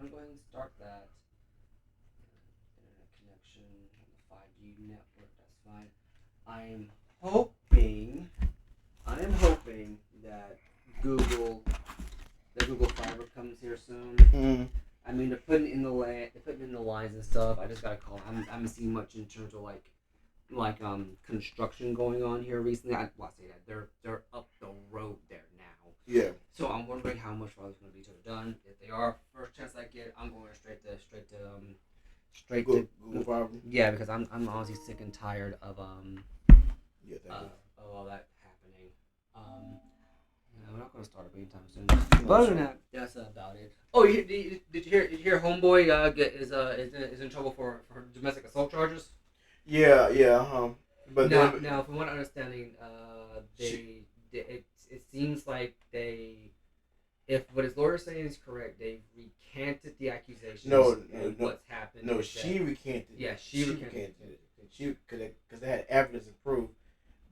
I'm going to start that internet connection on the 5G network. That's fine. I'm hoping. I am hoping that Google, the Google Fiber comes here soon. Mm. I mean, they're putting in the lines and stuff. I just gotta call. I haven't seen much in terms of construction going on here recently. I say that they're up the road there now. Yeah. So I'm wondering how much farther it's going to be till they're done. If they are, first chance I get, I'm going straight to Google Fiber. yeah, because I'm honestly sick and tired of Yeah, thank you. of all that happening. Yeah, we're not going to start up anytime soon. But other than that, that's about it. Oh, did you hear Homeboy is in trouble for domestic assault charges? Yeah, yeah, But Now, from what understanding, it seems like if what his lawyer is saying is correct, they recanted the accusations. No, what's happened? No, she recanted. Yeah, she recanted. She because they had evidence and proof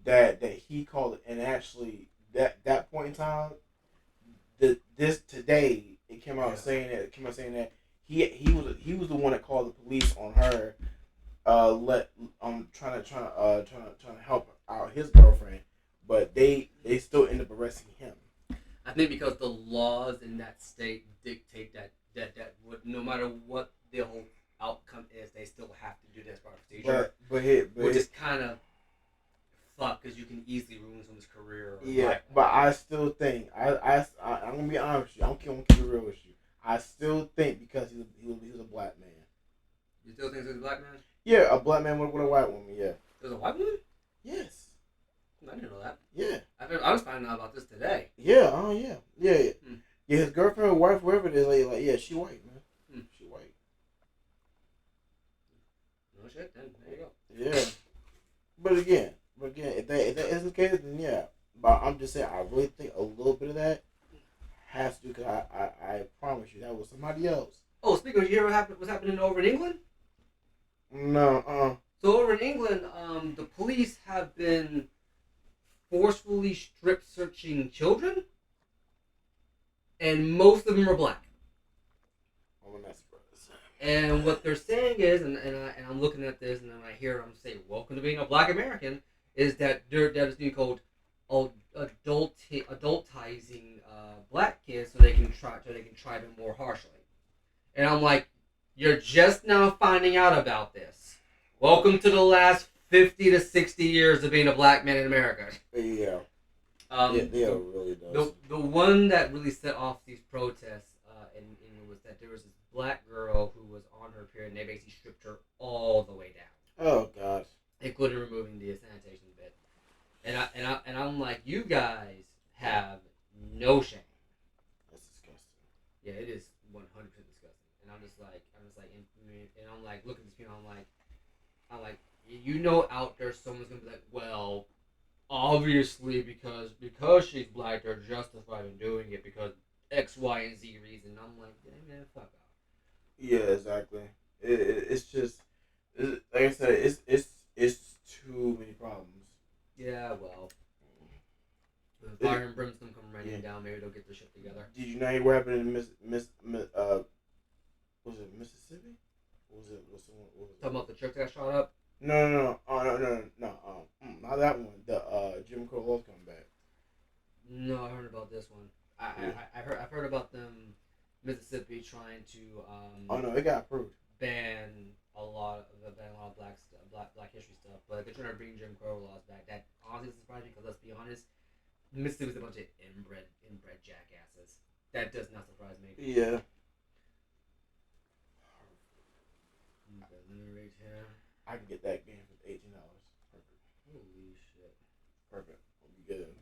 that he called it, and actually that point in time, this today it came out saying that he was the one that called the police on her, trying to help out his girlfriend, but they still end up arresting him. I think because the laws in that state dictate that no matter what the whole outcome is, they still have to do this part of procedure. Which is kind of fuck because you can easily ruin someone's career. Yeah, but I still think I'm gonna be honest with you. I'm gonna keep it real with you. I still think because he was a black man. You still think he's a black man? Yeah, a black man with a white woman. Yeah. There's a white woman? Yes. I didn't know that. Yeah. I was finding out about this today. Yeah. Oh yeah. Yeah. Yeah. His girlfriend or wife, whoever it is, like yeah, she white, man. She white. No shit. Then there you go. Yeah. But again, if that is the case, then yeah. But I'm just saying, I really think a little bit of that has to, because I promise you that was somebody else. Oh, speaking of, you hear what's happening over in England? No. So over in England, the police have been forcefully strip searching children, and most of them are black. Oh, that's surprised. And what they're saying is, and I'm looking at this, and then I hear them say, "Welcome to being a Black American," is that that is being called adultizing black kids so they can try them more harshly. And I'm like, you're just now finding out about this. Welcome to the last 50 to 60 years of being a black man in America. Yeah. Really does. The one that really set off these protests in England was that there was this black girl who was on her period, and they basically stripped her all the way down. Oh gosh. Including removing the sanitation bit. And I'm like, you guys have no shame. That's disgusting. Yeah, it is 100% disgusting. And I'm just like, and I'm like, look at these people. I'm like, out there, someone's gonna be like, well, obviously because she's black, they're justified in doing it because X, Y, and Z reason. I'm like, hey, man, fuck off. Yeah, exactly. It's just like I said, it's too many problems. Yeah, well, when fire and brimstone come raining down, maybe they'll get their shit together. Did you know what happened in was it Mississippi? What was it? Talking about the church that got shot up? No. Not that one. The Jim Crow laws coming back. No, I heard about this one. I've heard about them, Mississippi trying to oh no, it got approved. ban a lot of black history stuff, but they're trying to bring Jim Crow laws back. That honestly surprised me because let's be honest, Mississippi's a bunch of inbred jackasses. That does not surprise me. Yeah. I can get that game for $18. Perfect. Holy shit. Perfect. We'll be good.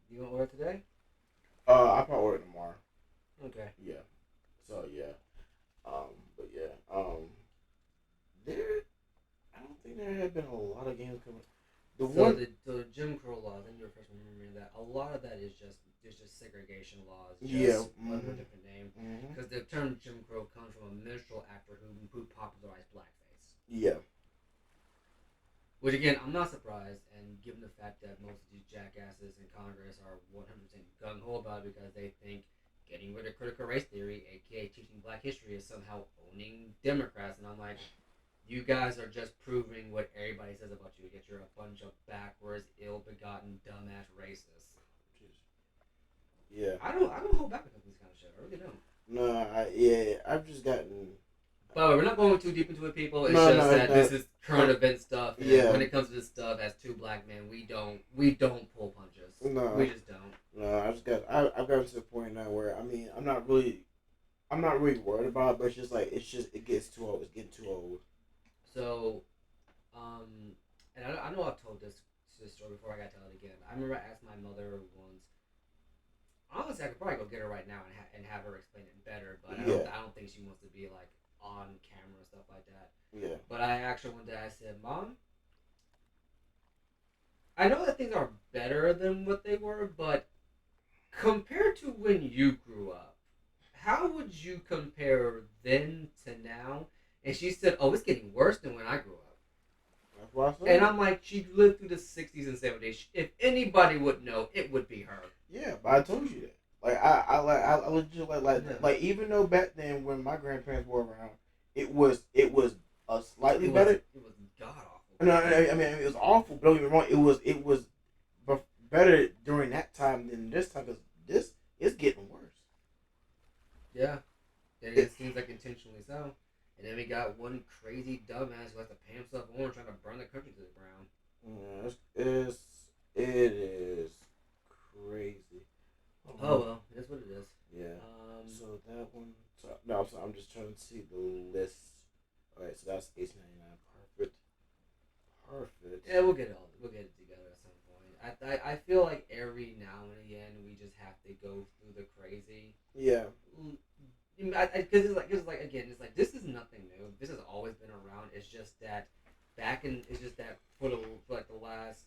You gonna order today? I'll probably order tomorrow. Okay. Yeah. So yeah. But yeah. I don't think there have been a lot of games coming. The Jim Crow laws, and you're first remembering that, a lot of that is just segregation laws, just under a different name. Because the term Jim Crow comes from a minstrel actor who popularized blackface. Yeah. Which again, I'm not surprised, and given the fact that most of these jackasses in Congress are 100% gung ho about it because they think getting rid of critical critical race theory, aka teaching Black history, is somehow owning Democrats, and I'm like, you guys are just proving what everybody says about you. Yet you're a bunch of backwards, ill-begotten, dumbass racists. Yeah. I don't hold back with this kind of shit. I really don't. No, I've just gotten. But we're not going too deep into it, people. It's No, just no, that no. this is current event stuff. And Yeah. when it comes to this stuff, as two black men, we don't pull punches. No. We just don't. No, I've gotten to the point now where I'm not really worried about it, but it gets too old. It's getting too old. So, and I know I've told this story before. I got to tell it again. I remember I asked my mother once. Honestly, I could probably go get her right now and have her explain it better, but I don't think she wants to be like on camera and stuff like that. Yeah. But I actually one day I said, Mom, I know that things are better than what they were, but compared to when you grew up, how would you compare then to now? And she said, oh, it's getting worse than when I grew up. That's what I said. And I'm like, she lived through the 60s and 70s. If anybody would know, it would be her. Yeah, but I told you that. Like I legit Yeah. like even though back then when my grandparents were around, it was a slightly better. It was god awful. No, I mean it was awful. But don't get me wrong. It was better during that time than this time because this is getting worse. Yeah, and it seems like intentionally so. And then we got one crazy dumbass who has to pay himself orange trying to burn the country to the ground. Yeah, it is crazy. Oh well, that's what it is. Yeah. So that one. So I'm just trying to see the list. All right, so that's $18.99. Perfect. Yeah, we'll get it together at some point. I feel like every now and again we just have to go through the crazy. Yeah. Because it's like again, it's like this is nothing new. This has always been around. It's just that for the last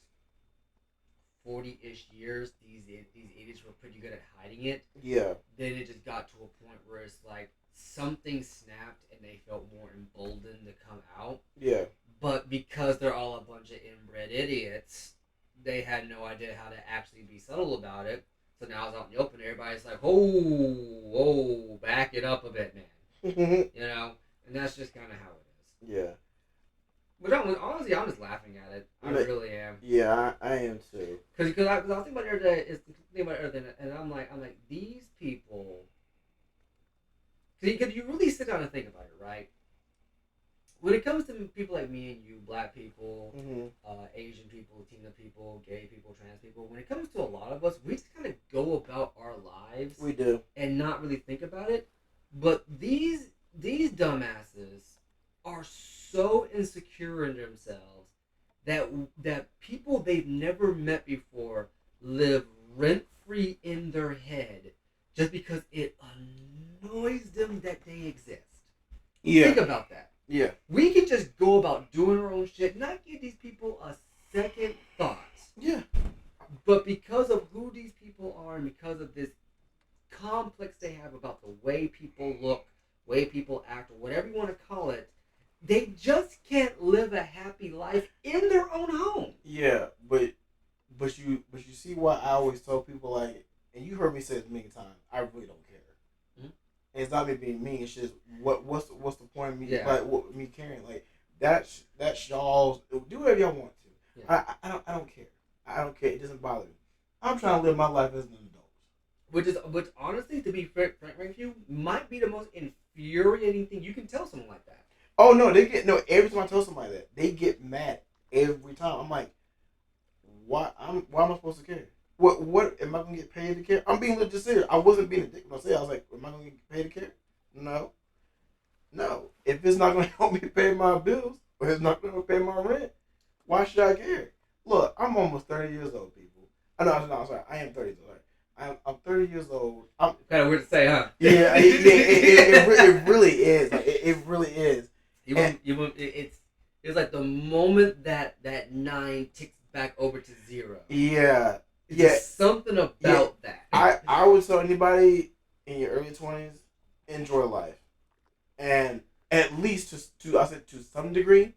40-ish years, these idiots were pretty good at hiding it. Yeah. Then it just got to a point where it's like something snapped and they felt more emboldened to come out. Yeah. But because they're all a bunch of inbred idiots, they had no idea how to actually be subtle about it. So now it's out in the open. Everybody's like, "Oh, back it up a bit, man." You know, and that's just kind of how it is. Yeah. But honestly, I'm just laughing at it. I really am. Yeah, I am too. Because I was thinking about it the other day, and I'm like these people. Because you really sit down and think about it, right? When it comes to people like me and you, black people, Asian people, Latino people, gay people, trans people, when it comes to a lot of us, we just kind of go about our lives. We do. And not really think about it. But these dumbasses are so insecure in themselves that people they've never met before live rent-free in their head just because it annoys them that they exist. Yeah. Think about that. Yeah. We can just go about doing our own shit, not give these people a second thought. Yeah. But because of who these people are and because of this complex they have about the way people look, way people act, or whatever you want to call it, they just can't live a happy life in their own home. Yeah, but you see why I always tell people like, and you heard me say it many times, I really don't care. And it's not me being mean. It's just what's the point of me me caring like that's y'all's do whatever y'all want to. Yeah. I don't care. I don't care. It doesn't bother me. I'm trying to live my life as an adult. Which honestly, to be frank with you, might be the most infuriating thing you can tell someone like that. Oh no, every time I tell somebody that, they get mad every time. I'm like, why am I supposed to care? What am I gonna get paid to care? I'm being legit serious. I wasn't being a dick when I said I was like, am I gonna get paid to care? No. If it's not gonna help me pay my bills or it's not gonna pay my rent, why should I care? Look, I'm almost 30 years old, people. I'm sorry. I am 30 years old. I'm 30 years old. Kind of weird to say, huh? Yeah, it really is. Like, it really is. It's like the moment that 9 ticks back over to 0. Yeah. It's something about that. I would tell anybody in your early 20s, enjoy life. And at least to some degree,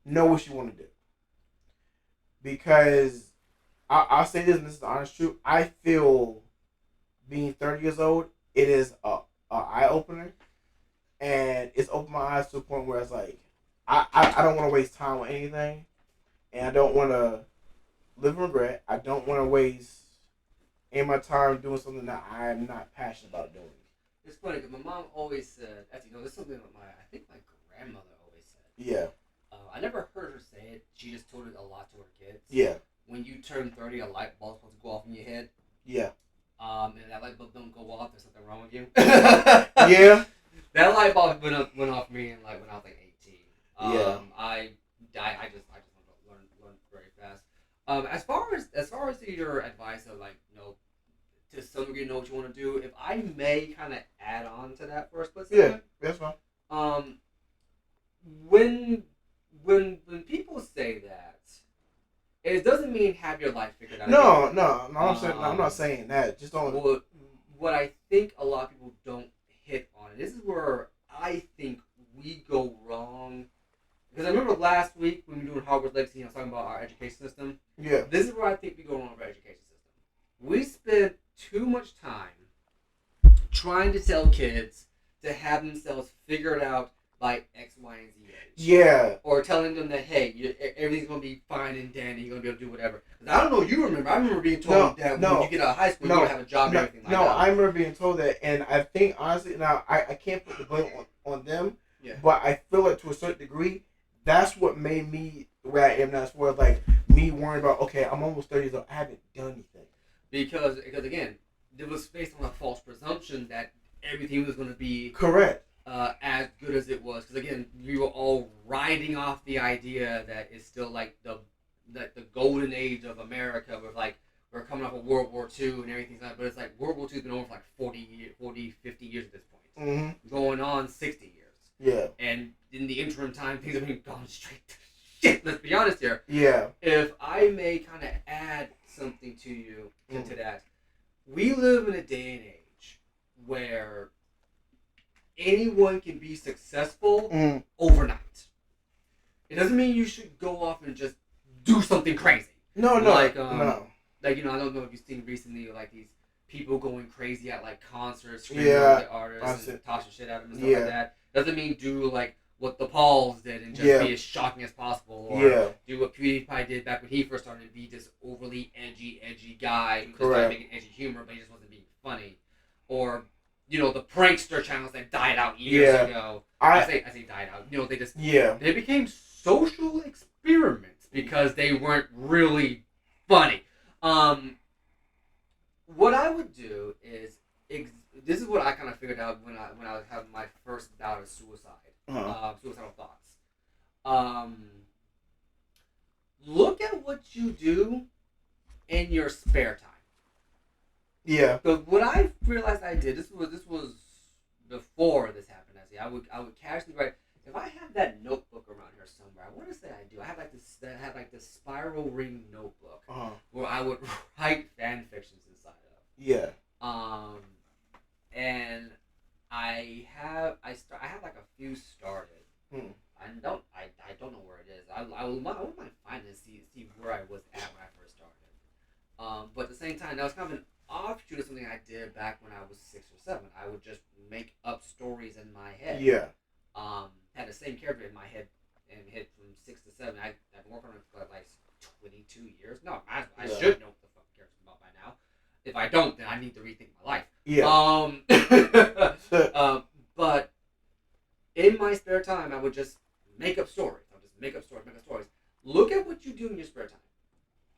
know what you want to do. Because I'll say this, and this is the honest truth, I feel being 30 years old it is a eye opener, and it's opened my eyes to a point where it's like I don't want to waste time on anything, and I don't want to live in regret. I don't want to waste any of my time doing something that I am not passionate about doing. It's funny because my mom always said, actually, no, this is something that I think my grandmother always said. Yeah. I never heard her say it. She just told it a lot to her kids. Yeah. When you turn 30, a light bulb's supposed to go off in your head. Yeah. And that light bulb don't go off, there's something wrong with you. Yeah. That light bulb went off for me when I was like 18. Yeah. I just learn very fast. As far as your advice of like, to some degree know what you want to do, if I may kind of add on to that for a split second. Yeah, that's fine. When people say that, it doesn't mean have your life figured out. No. I'm not saying that. Just don't. What I think a lot of people don't hit on, and this is where I think we go wrong. Because I remember last week when we were doing Hogwarts Legacy, I was talking about our education system. Yeah. This is where I think we go wrong with our education system. We spend too much time trying to tell kids to have themselves figured out by X, Y, and Z age. Yeah. Or telling them that, hey, everything's going to be fine and dandy, you're going to be able to do whatever. I don't know if you remember. I remember being told that when you get out of high school, you're going to have a job and everything like that. No, I remember being told that, and I think, honestly, now, I can't put the blame on them, but I feel like to a certain degree, that's what made me the way I am now, as far as, like, me worrying about, okay, I'm almost 30 years old, I haven't done anything. Because again, it was based on a false presumption that everything was going to be correct, as good as it was. Because again, we were all riding off the idea that it's still like the golden age of America. With like we're coming off of World War II and everything's like, but it's like World War II's been over for like 40, 50 years at this point, going on 60 years. Yeah, and in the interim time, things have been gone straight to shit. Let's be honest here. Yeah. If I may kind of add something to you into that, we live in a day and age where anyone can be successful overnight. It doesn't mean you should go off and just do something crazy. No. Like I don't know if you've seen recently like these people going crazy at like concerts, screaming at the artists and tossing shit at them and stuff like that. Doesn't mean do like what the Pauls did and just be as shocking as possible, or do what PewDiePie did back when he first started and be this overly edgy guy who just started making edgy humor, but he just wasn't being funny, or the prankster channels that died out years ago. I say died out. They just they became social experiments because they weren't really funny. What I would do is this is what I kind of figured out when I was having my first bout of suicidal thoughts. Look at what you do in your spare time. Yeah. But what I realized I did, this was before this happened. I would casually write. If I have that notebook around here somewhere, I want to say I do. I have like this spiral ring notebook where I would write fan fictions inside of. Yeah. And I have like a few started. I don't know where it is. I wouldn't mind finding it and see where I was at when I first started. But at the same time, that was kind of an offshoot of something I did back when I was 6 or 7. I would just make up stories in my head. Yeah. Had the same character in my head and hit from 6 to 7. I've been working on it for like 22 years. No, I should know what the fucking character's about by now. If I don't, then I need to rethink my life. Yeah. But in my spare time, I would just make up stories. Make up stories. Look at what you do in your spare time.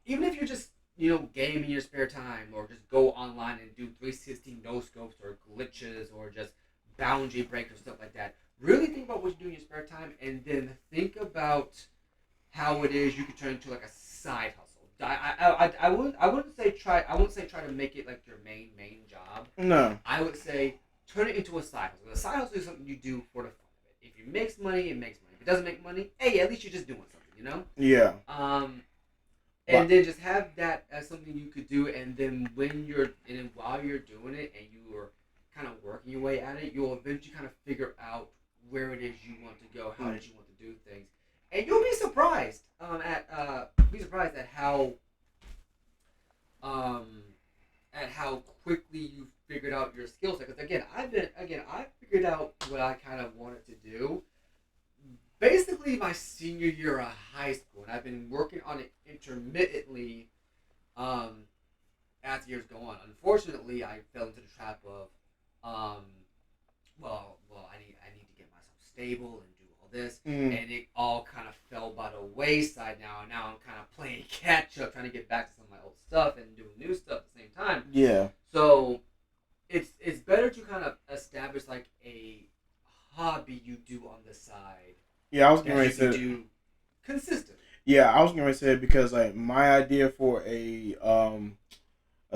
Even if you're just, game in your spare time, or just go online and do 360 no-scopes or glitches or just boundary breakers, stuff like that. Really think about what you do in your spare time, and then think about how it is you could turn into like a side hustle. I wouldn't say try to make it like your main job. No. I would say turn it into a side hustle. A side hustle is something you do for the fun of it. If it makes money, it makes money. If it doesn't make money, hey, at least you're just doing something, Yeah. And then just have that as something you could do, and then while you're doing it and you are kind of working your way at it, you'll eventually kind of figure out where it is you want to go, how it is you want to do things, and you'll be surprised at how at how quickly you figured out your skill set. Because I figured out what I kind of wanted to do. Basically, my senior year of high school, and I've been working on it intermittently, um, as years go on. Unfortunately, I fell into the trap of, um, I need to get myself stable and do all this, and it all kind of fell by the wayside now. And now I'm kind of playing catch up, trying to get back to some of my old stuff and doing new stuff at the same time. Yeah. So it's better to kind of establish like a hobby you do on the side. Yeah, I was going that to you say can do consistently. Yeah, I was going to say it because like my idea for a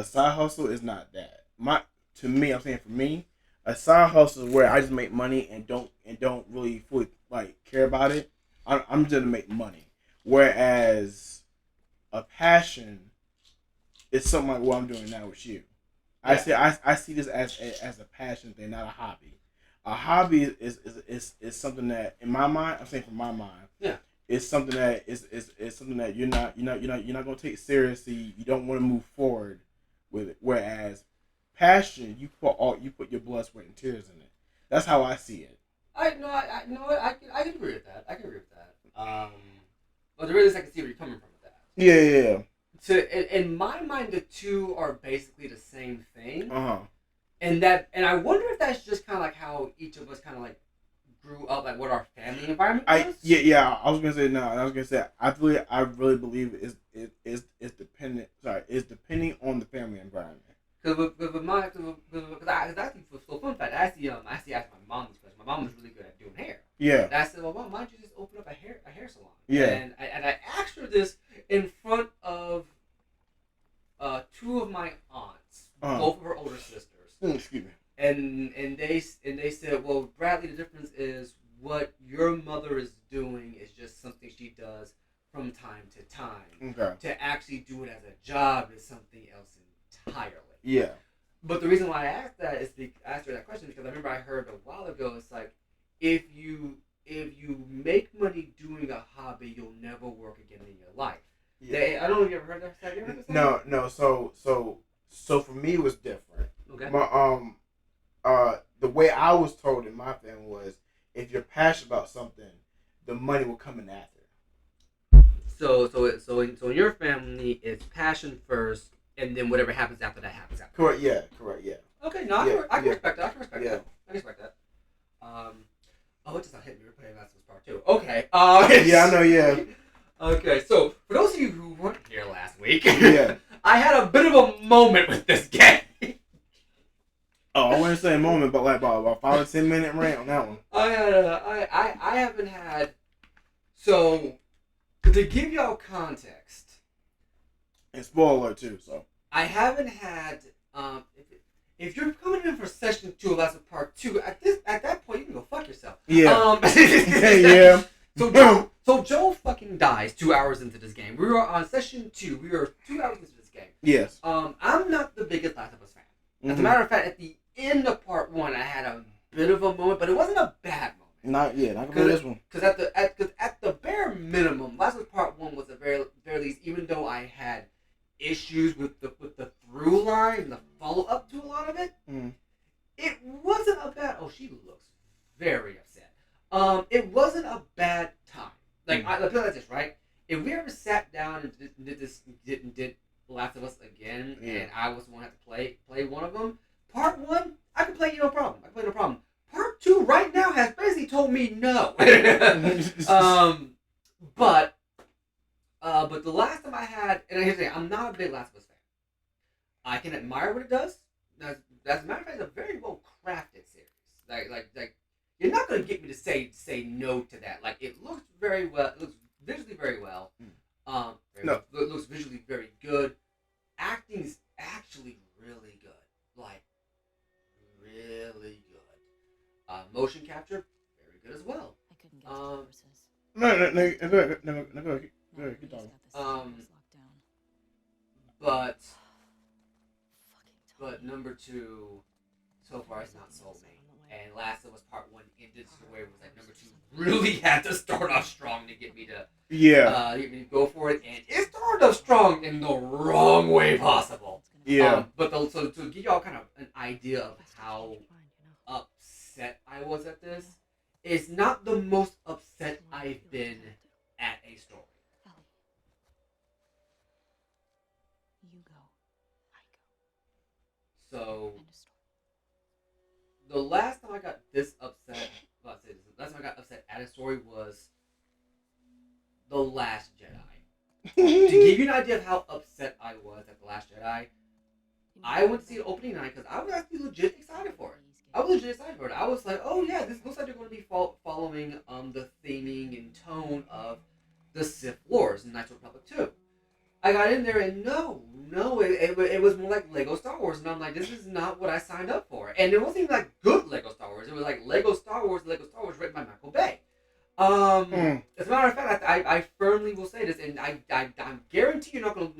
side hustle is not that. I'm saying for me, a side hustle is where I just make money and don't really fully like care about it. I'm just gonna make money. Whereas a passion is something like what I'm doing now with you. I see this as a passion thing, not a hobby. A hobby is something that in my mind, I'm saying from my mind, Yeah. it's something that is something that you're not gonna take seriously. You don't want to move forward with it. Whereas passion, you put your blood, sweat, and tears in it. That's how I see it. I know what I can agree with that. I can agree with that. But the reason I can see where you're coming from with that. Yeah. In my mind, the two are basically the same thing. Uh huh. And I wonder if that's just kind of like how each of us kind of like grew up, like what our family environment was. Yeah. I was gonna say no. I was gonna say I really believe it's dependent. Sorry, it's depending on the family environment. Because fun fact, I actually asked my mom this question. My mom was really good at doing hair. Yeah. And I said, well, Mom, why don't you just open up a hair salon? Yeah. And I asked her this in front of two of my aunts, both of her older sisters. Excuse me. And they said, well, Bradley, the difference is what your mother is doing is just something she does from time to time. Okay. To actually do it as a job is something else entirely. Yeah. But the reason why I asked her that question because I remember I heard a while ago. It's like if you make money doing a hobby, you'll never work again in your life. Yeah. I don't know if you ever heard that. Have you ever heard that? No. So for me, it was different. Okay. The way I was told in my family was, if you're passionate about something, the money will come in after. So in your family, it's passion first, and then whatever happens after that happens after. Correct. Yeah. Okay. No, I can respect that. I can respect that. It just not hit me. We're playing Last of Us Part 2. Okay. Yeah, I know. Yeah. Okay. So for those of you who weren't here last week, Yeah. I had a bit of a moment with this game. Oh, I wouldn't say a moment, but like about 5 or 10 minute rant on that one. I haven't had. So to give y'all context, and spoiler too. So I haven't had. If you're coming in for session 2 of Last of Part 2, at that point you can go fuck yourself. Yeah. Yeah. So Joel fucking dies 2 hours into this game. We were on session 2. We were 2 hours into this game. Yes. I'm not the biggest Last of Us fan. As a matter of fact, at the end of Part 1, I had a bit of a moment, but it wasn't a bad moment. Not yet. Not gonna be this one. Because at the bare minimum, Last of Us Part 1 was the very least. Even though I had issues with the through line and the follow up to a lot of it, it wasn't a bad. Oh, she looks very upset. It wasn't a bad time. Like I feel like this, right? If we ever sat down and did Last of Us again, and I was one to have to play one of them, Part 1 I could play no problem. Part 2 right now has basically told me no. But the last time I had, and here's the thing, I'm not a big Last of Us fan. I can admire what it does. As a matter of fact, it's a very well crafted series. Like you're not gonna get me to say no to that. Like it looks very well. It looks visually very well. It looks visually very good. Acting's actually really good. Like really good. Motion capture, very good as well. I couldn't get to the horses. No. Go ahead. Keep talking. But number 2, so far has not sold me. And Last of Us Part 1 ended the way it was like number 2 really had to start off strong to get me to get me to go for it, and it started off strong in the wrong way possible. Yeah. But so to give y'all kind of an idea of how upset I was at this, it's not the most upset I've been at a story. You go. I go. So the last time I got this upset, well, I say this, the last time I got upset at a story was The Last Jedi. To give you an idea of how upset I was at The Last Jedi, I went to see the opening night because I was actually legit excited for it. I was legit excited for it. I was like, oh yeah, this looks like they're going to be following the theming and tone of the Sith Wars in Knights of the Republic 2. I got in there and it was more like Lego Star Wars, and I'm like, this is not what I signed up for. And it wasn't even like good Lego Star Wars. It was like Lego Star Wars written by Michael Bay. As a matter of fact, I firmly will say this, and I guarantee you're not gonna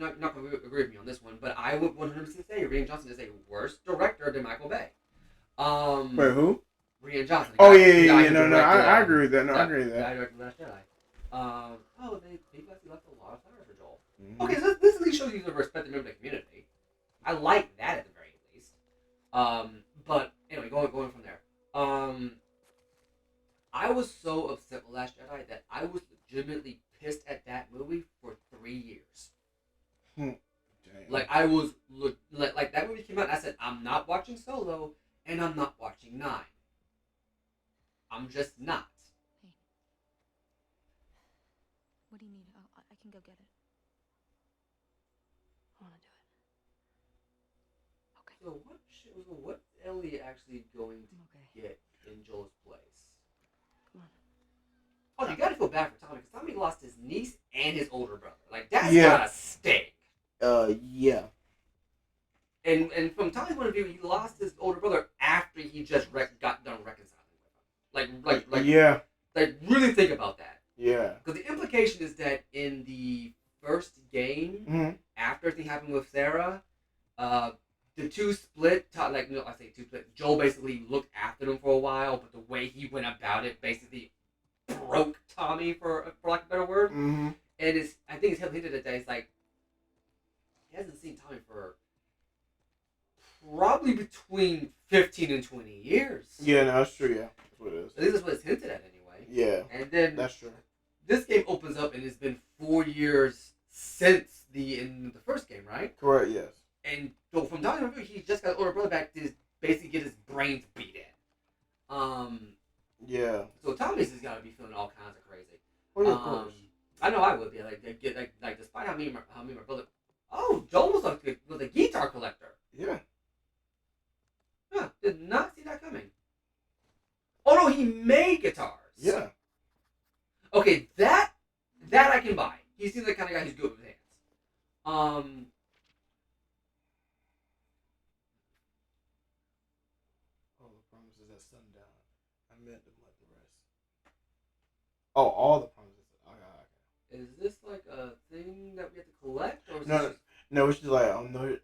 agree with me on this one, but I would 100% say Rian Johnson is a worse director than Michael Bay. Wait, who? Rian Johnson. Oh yeah. No, I agree with that. No, I agree with that. I directed Last Jedi. They actually left a lot of fire for Joel. Mm-hmm. Okay, so this at least shows you the respect member of the community. I like that at the very least. But anyway, going from there. I was so upset with Last Jedi that I was legitimately pissed at that movie for 3 years. Damn. Like I was like that movie came out and I said I'm not watching Solo and I'm not watching 9. I'm just not. Hey. What do you need? I can go get it. I want to do it. Okay. So what's Ellie actually going to get in Joel's place? Come on. Oh, you gotta feel bad for Tommy because Tommy lost his niece and his older brother. Like that's Yeah. gotta stink. Yeah. And from Tommy's point of view, he lost his older brother after he just got done reconciling with him. Like yeah. Like really think about that. Yeah. Because the implication is that in the first game, Mm-hmm. after everything happened with Sarah, the two split. I say two split. Joel basically looked after them for a while, but the way he went about it basically broke Tommy, for lack of a better word. Mm-hmm. And I think it's heavily hinted at that. It's like he hasn't seen Tommy for probably between 15 and 20 years. Yeah, no, that's true. Yeah, that's what it is. At least that's what it's hinted at anyway. Yeah. And then that's true. This game opens up and it's been 4 years since in the first game, right? Correct. Yes. And so from Tommy's point of view, he just got older brother back to basically get his brains beat in. Yeah. So Tommy's has got to be feeling all kinds of crazy. Oh yeah, of course. I know I would be like despite how me and my brother. Oh, Joel was a guitar collector. Yeah. Huh, did not see that coming. Oh no, he made guitars. Yeah. Okay, that I can buy. He seems like the kind of guy who's good with hands. All the promises at sundown. I meant to let the rest. Oh, all the promises. Okay. Is this like a thing that we have to collect, or is No, this just... no, it's just like no,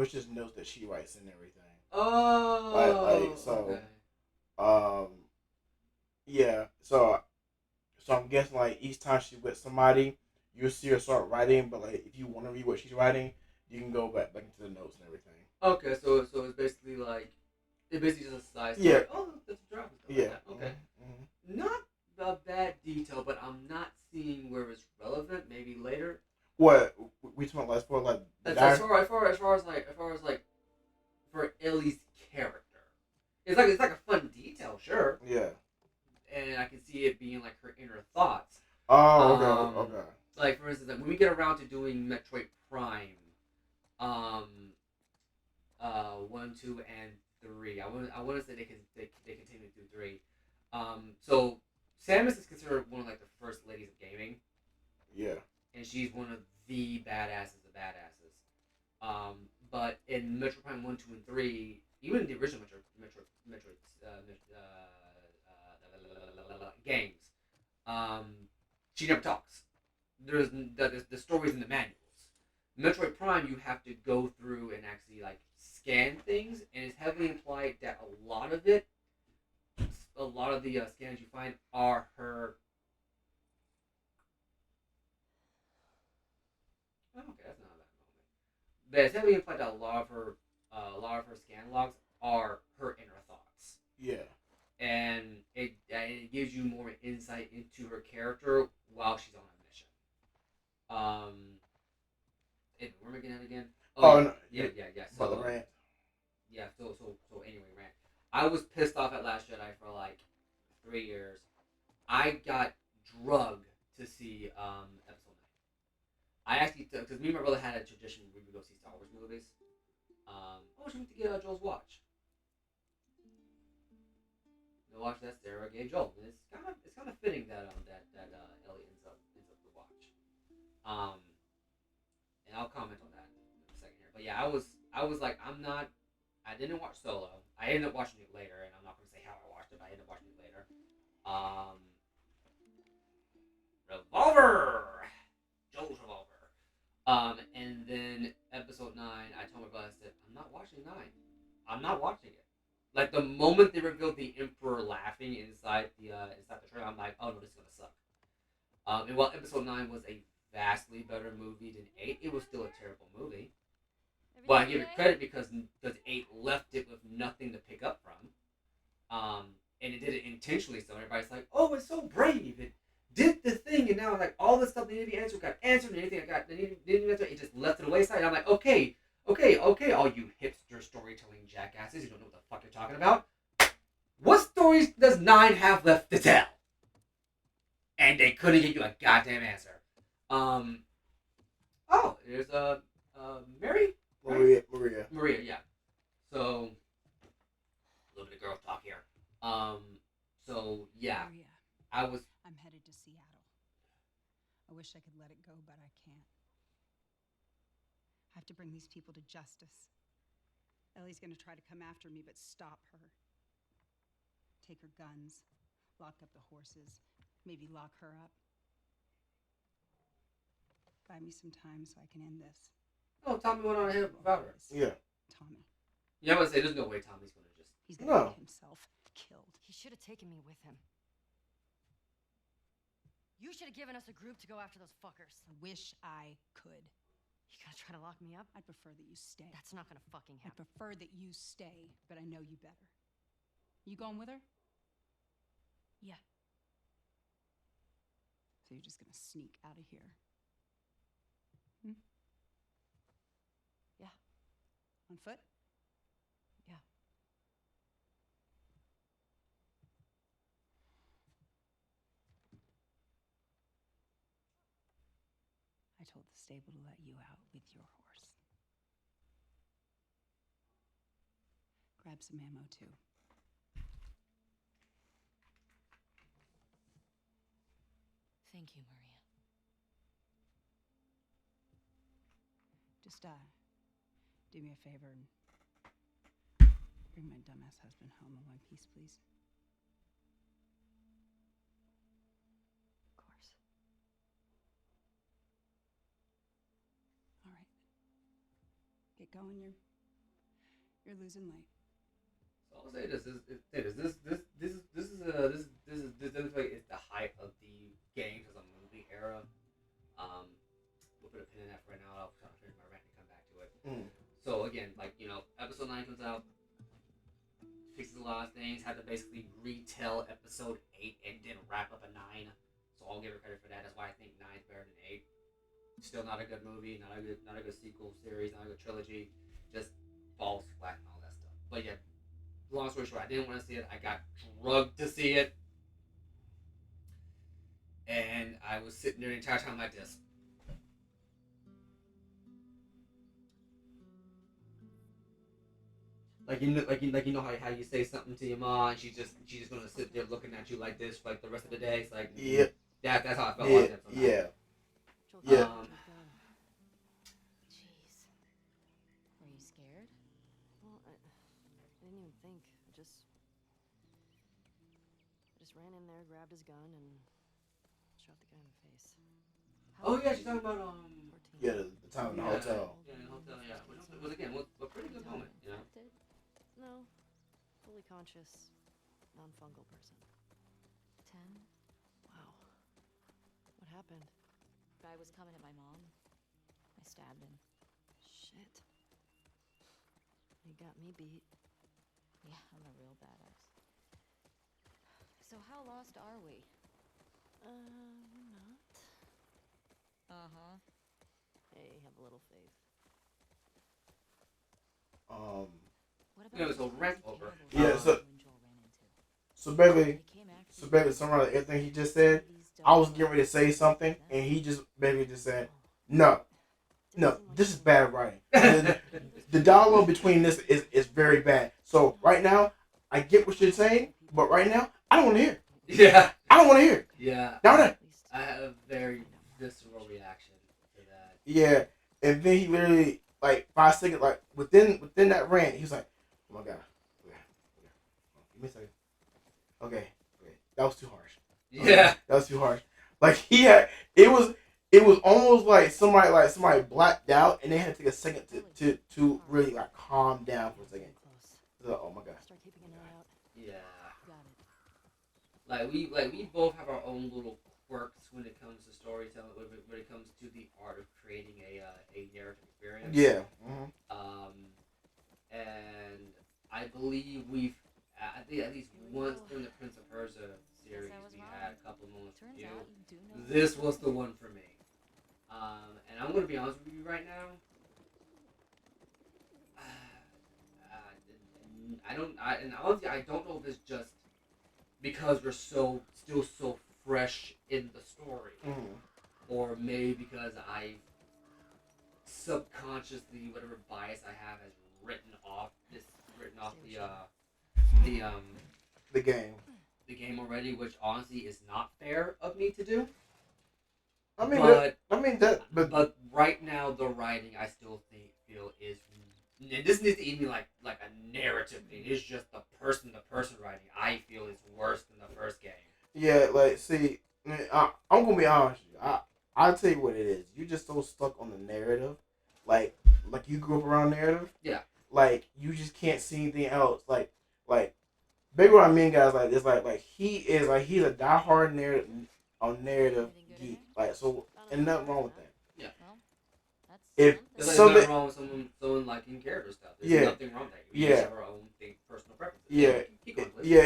it's just notes that she writes and everything. Oh, so, okay. Yeah, so I'm guessing like each time she's with somebody, you'll see her start writing. But like if you want to read what she's writing, you can go back into the notes and everything. Okay, so it's basically like it basically just a side story. Yeah. Oh, that's a drop. Yeah. Like that. Okay. Mm-hmm. Not a bad detail, but I'm not seeing where it's relevant. Maybe later. What we talking about? Like for like As far as like for Ellie's character, it's like a fun detail, sure. Yeah. And I can see it being like her inner thoughts. Oh, okay, okay. Like for instance, like, when we get around to doing Metroid Prime, 1, 2, and 3. I want to say they continue to do 3. So Samus is considered one of like the first ladies of gaming. Yeah. And she's one of the badasses of badasses. But in Metroid Prime 1, 2, and 3, even in the original Metroid games, she never talks. There's the stories in the manuals. Metroid Prime, you have to go through and actually like scan things, and it's heavily implied that a lot of the scans you find are her. Oh, okay, that's not a bad moment. But it's heavily implied that a lot of her scan logs are her inner thoughts, Yeah. and it gives you more insight into her character while she's on a mission. Where am I getting at again? Oh, yeah, no, yeah. About the rant. Yeah. So anyway, rant. I was pissed off at Last Jedi for like 3 years. I got drugged to see episode 9. I actually because me and my brother had a tradition we would go see Star Wars movies. We need to get Joel's watch. The watch that Sarah gave Joel, and it's kind of fitting that Ellie ends up the watch. Um, and I'll comment on that in a second here. But yeah, I was like, I didn't watch Solo. I ended up watching it later, and I'm not gonna say how I watched it, but I ended up watching it later. Revolver, Joel's Revolver. And then episode 9, I told my brother, I said, I'm not watching 9. I'm not watching it. Like the moment they revealed the Emperor laughing inside the trailer, I'm like, oh no, this is gonna suck. And while episode 9 was a vastly better movie than 8, it was still a terrible movie. But I give it credit because 8 left it with nothing to pick up from. And it did it intentionally, so everybody's like, oh, it's so brave. It did the thing, and now like all the stuff that needed to be answered got answered, and anything I got that didn't answer, it just left to the wayside. And I'm like, okay, all you hipster storytelling jackasses, you don't know what the fuck you're talking about. What stories does 9 have left to tell? And they couldn't give you a goddamn answer. Oh, there's Mary? Maria, yeah. So, a little bit of girl talk here. So yeah, Maria, I was. I'm headed to Seattle. I wish I could let it go, but I can't. I have to bring these people to justice. Ellie's gonna try to come after me, but stop her. Take her guns, lock up the horses, maybe lock her up. Buy me some time so I can end this. Oh, Tommy went on ahead about her. Yeah. Tommy. Yeah, I would say there's no way Tommy's gonna just. He's gonna No. get himself killed. He should have taken me with him. You should have given us a group to go after those fuckers. I wish I could. You gonna try to lock me up? I'd prefer that you stay. That's not gonna fucking I'd happen. prefer that you stay, but I know you better. You going with her? Yeah. So you're just gonna sneak out of here? Yeah. On foot? Yeah. I told the stable to let you out with your horse. Grab some ammo, too. Thank you, Maria. Just, do me a favor and bring my dumbass husband home in one piece, please. Of course. All right. Get going, you're losing light. So I'll say this definitely is the height of the games as a movie era. We'll put a pin in that for right now. I'll try to finish my rant and come back to it. So again, like episode 9 comes out, fixes a lot of things. Had to basically retell episode 8 and then wrap up a 9. So I'll give her credit for that. That's why I think 9 is better than 8. Still not a good movie, not a good sequel series, not a good trilogy. Just falls flat and all that stuff. But yeah, long story short, I didn't want to see it. I got drugged to see it, and I was sitting there the entire time like this. Like you know how you say something to your mom, and she's just gonna sit there looking at you like this for like the rest of the day. It's like that's how I felt. Like that sometimes. Yeah. Joel, Yeah. Jeez. Were you scared? Well, I didn't even think. I just ran in there, grabbed his gun, and shot the guy in the face. Oh yeah, she's talking about 14. Yeah, the time in the hotel. Yeah, in the hotel. Yeah, it was again a pretty good moment. You know. Infected? No. Fully conscious, non-fungal person. 10? Wow. What happened? Guy was coming at my mom. I stabbed him. Shit. You got me beat. Yeah, I'm a real badass. So how lost are we? Not. Uh-huh. Hey, have a little faith. What You know, about so those rent crazy over. cannibals Yeah, so- you and Joel ran into? So basically, They came after so you basically, and summarize said everything he just said. these I was dogs getting ready to say something, and he just basically just said, "No, Didn't no, seem like this is you bad writing. The dialogue between this is very bad. So right now, I get what you're saying, but right now, I don't want to hear. It. Yeah. I don't want to hear. It. Yeah. Now that. I had a very visceral reaction to that. Yeah, and then he literally like 5 seconds, like within that rant, he was like, "Oh my god, okay. Give me a second. Okay, that was too harsh. Yeah. That was too harsh. Like he had, it was almost like somebody blacked out, and they had to take a second to really like calm down for a second. Close. So, oh my god. Start keeping an eye out. Yeah. Got it. Like we both have our own little quirks when it comes to storytelling. When it comes to the art of creating a narrative experience. Yeah. And I believe we've at least once during the Prince of Persia series I was we wrong. had a couple moments Turns with you. out you do know. This was the one for me. And I'm gonna be honest with you right now. And honestly, I don't know if it's just because we're still so fresh in the story, or maybe because I subconsciously, whatever bias I have, has written off The game. the game already, which honestly is not fair of me to do. I mean, But but right now the writing I still feel is, and this needs to even like a narrative thing. It's just the person writing I feel is worse than the first game. yeah, like see, I'm gonna be honest with you. I'll tell you what it is. You're just so stuck on the narrative, like you grew up around narrative. Yeah. Like you just can't see anything else. Like big what I mean, guys. Like it's like he's a diehard narrative geek. Like so, and nothing wrong with that. Yeah. Well, that's If There's something. So nothing that- wrong with someone liking character stuff. There's Yeah. nothing wrong with that. We Yeah. each have our own personal preferences. Yeah. Keep going, Liz. Yeah,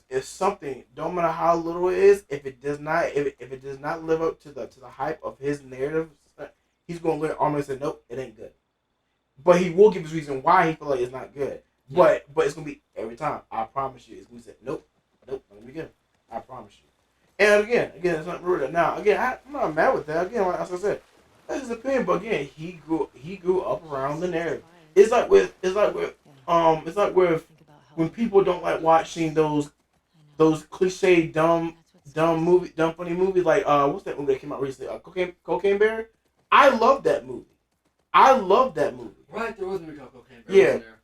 if something, don't matter how little it is, if it does not live up to the hype of his narrative, he's gonna look at and say, nope, it ain't good. But he will give his reason why he feel like it's not good. Yeah. But it's gonna be every time. I promise you, it's gonna say, nope, not gonna be good. I promise you. And again, it's not rude. Now, again, I'm not mad with that. Again, like I said, that's his opinion. But again, he grew up around the narrative. It's like with Think about when people don't like watching those cliche dumb funny movies like what's that movie that came out recently? Cocaine Bear. I love that movie. Right, there was a movie called Cocaine Bear. Yeah. Wasn't there?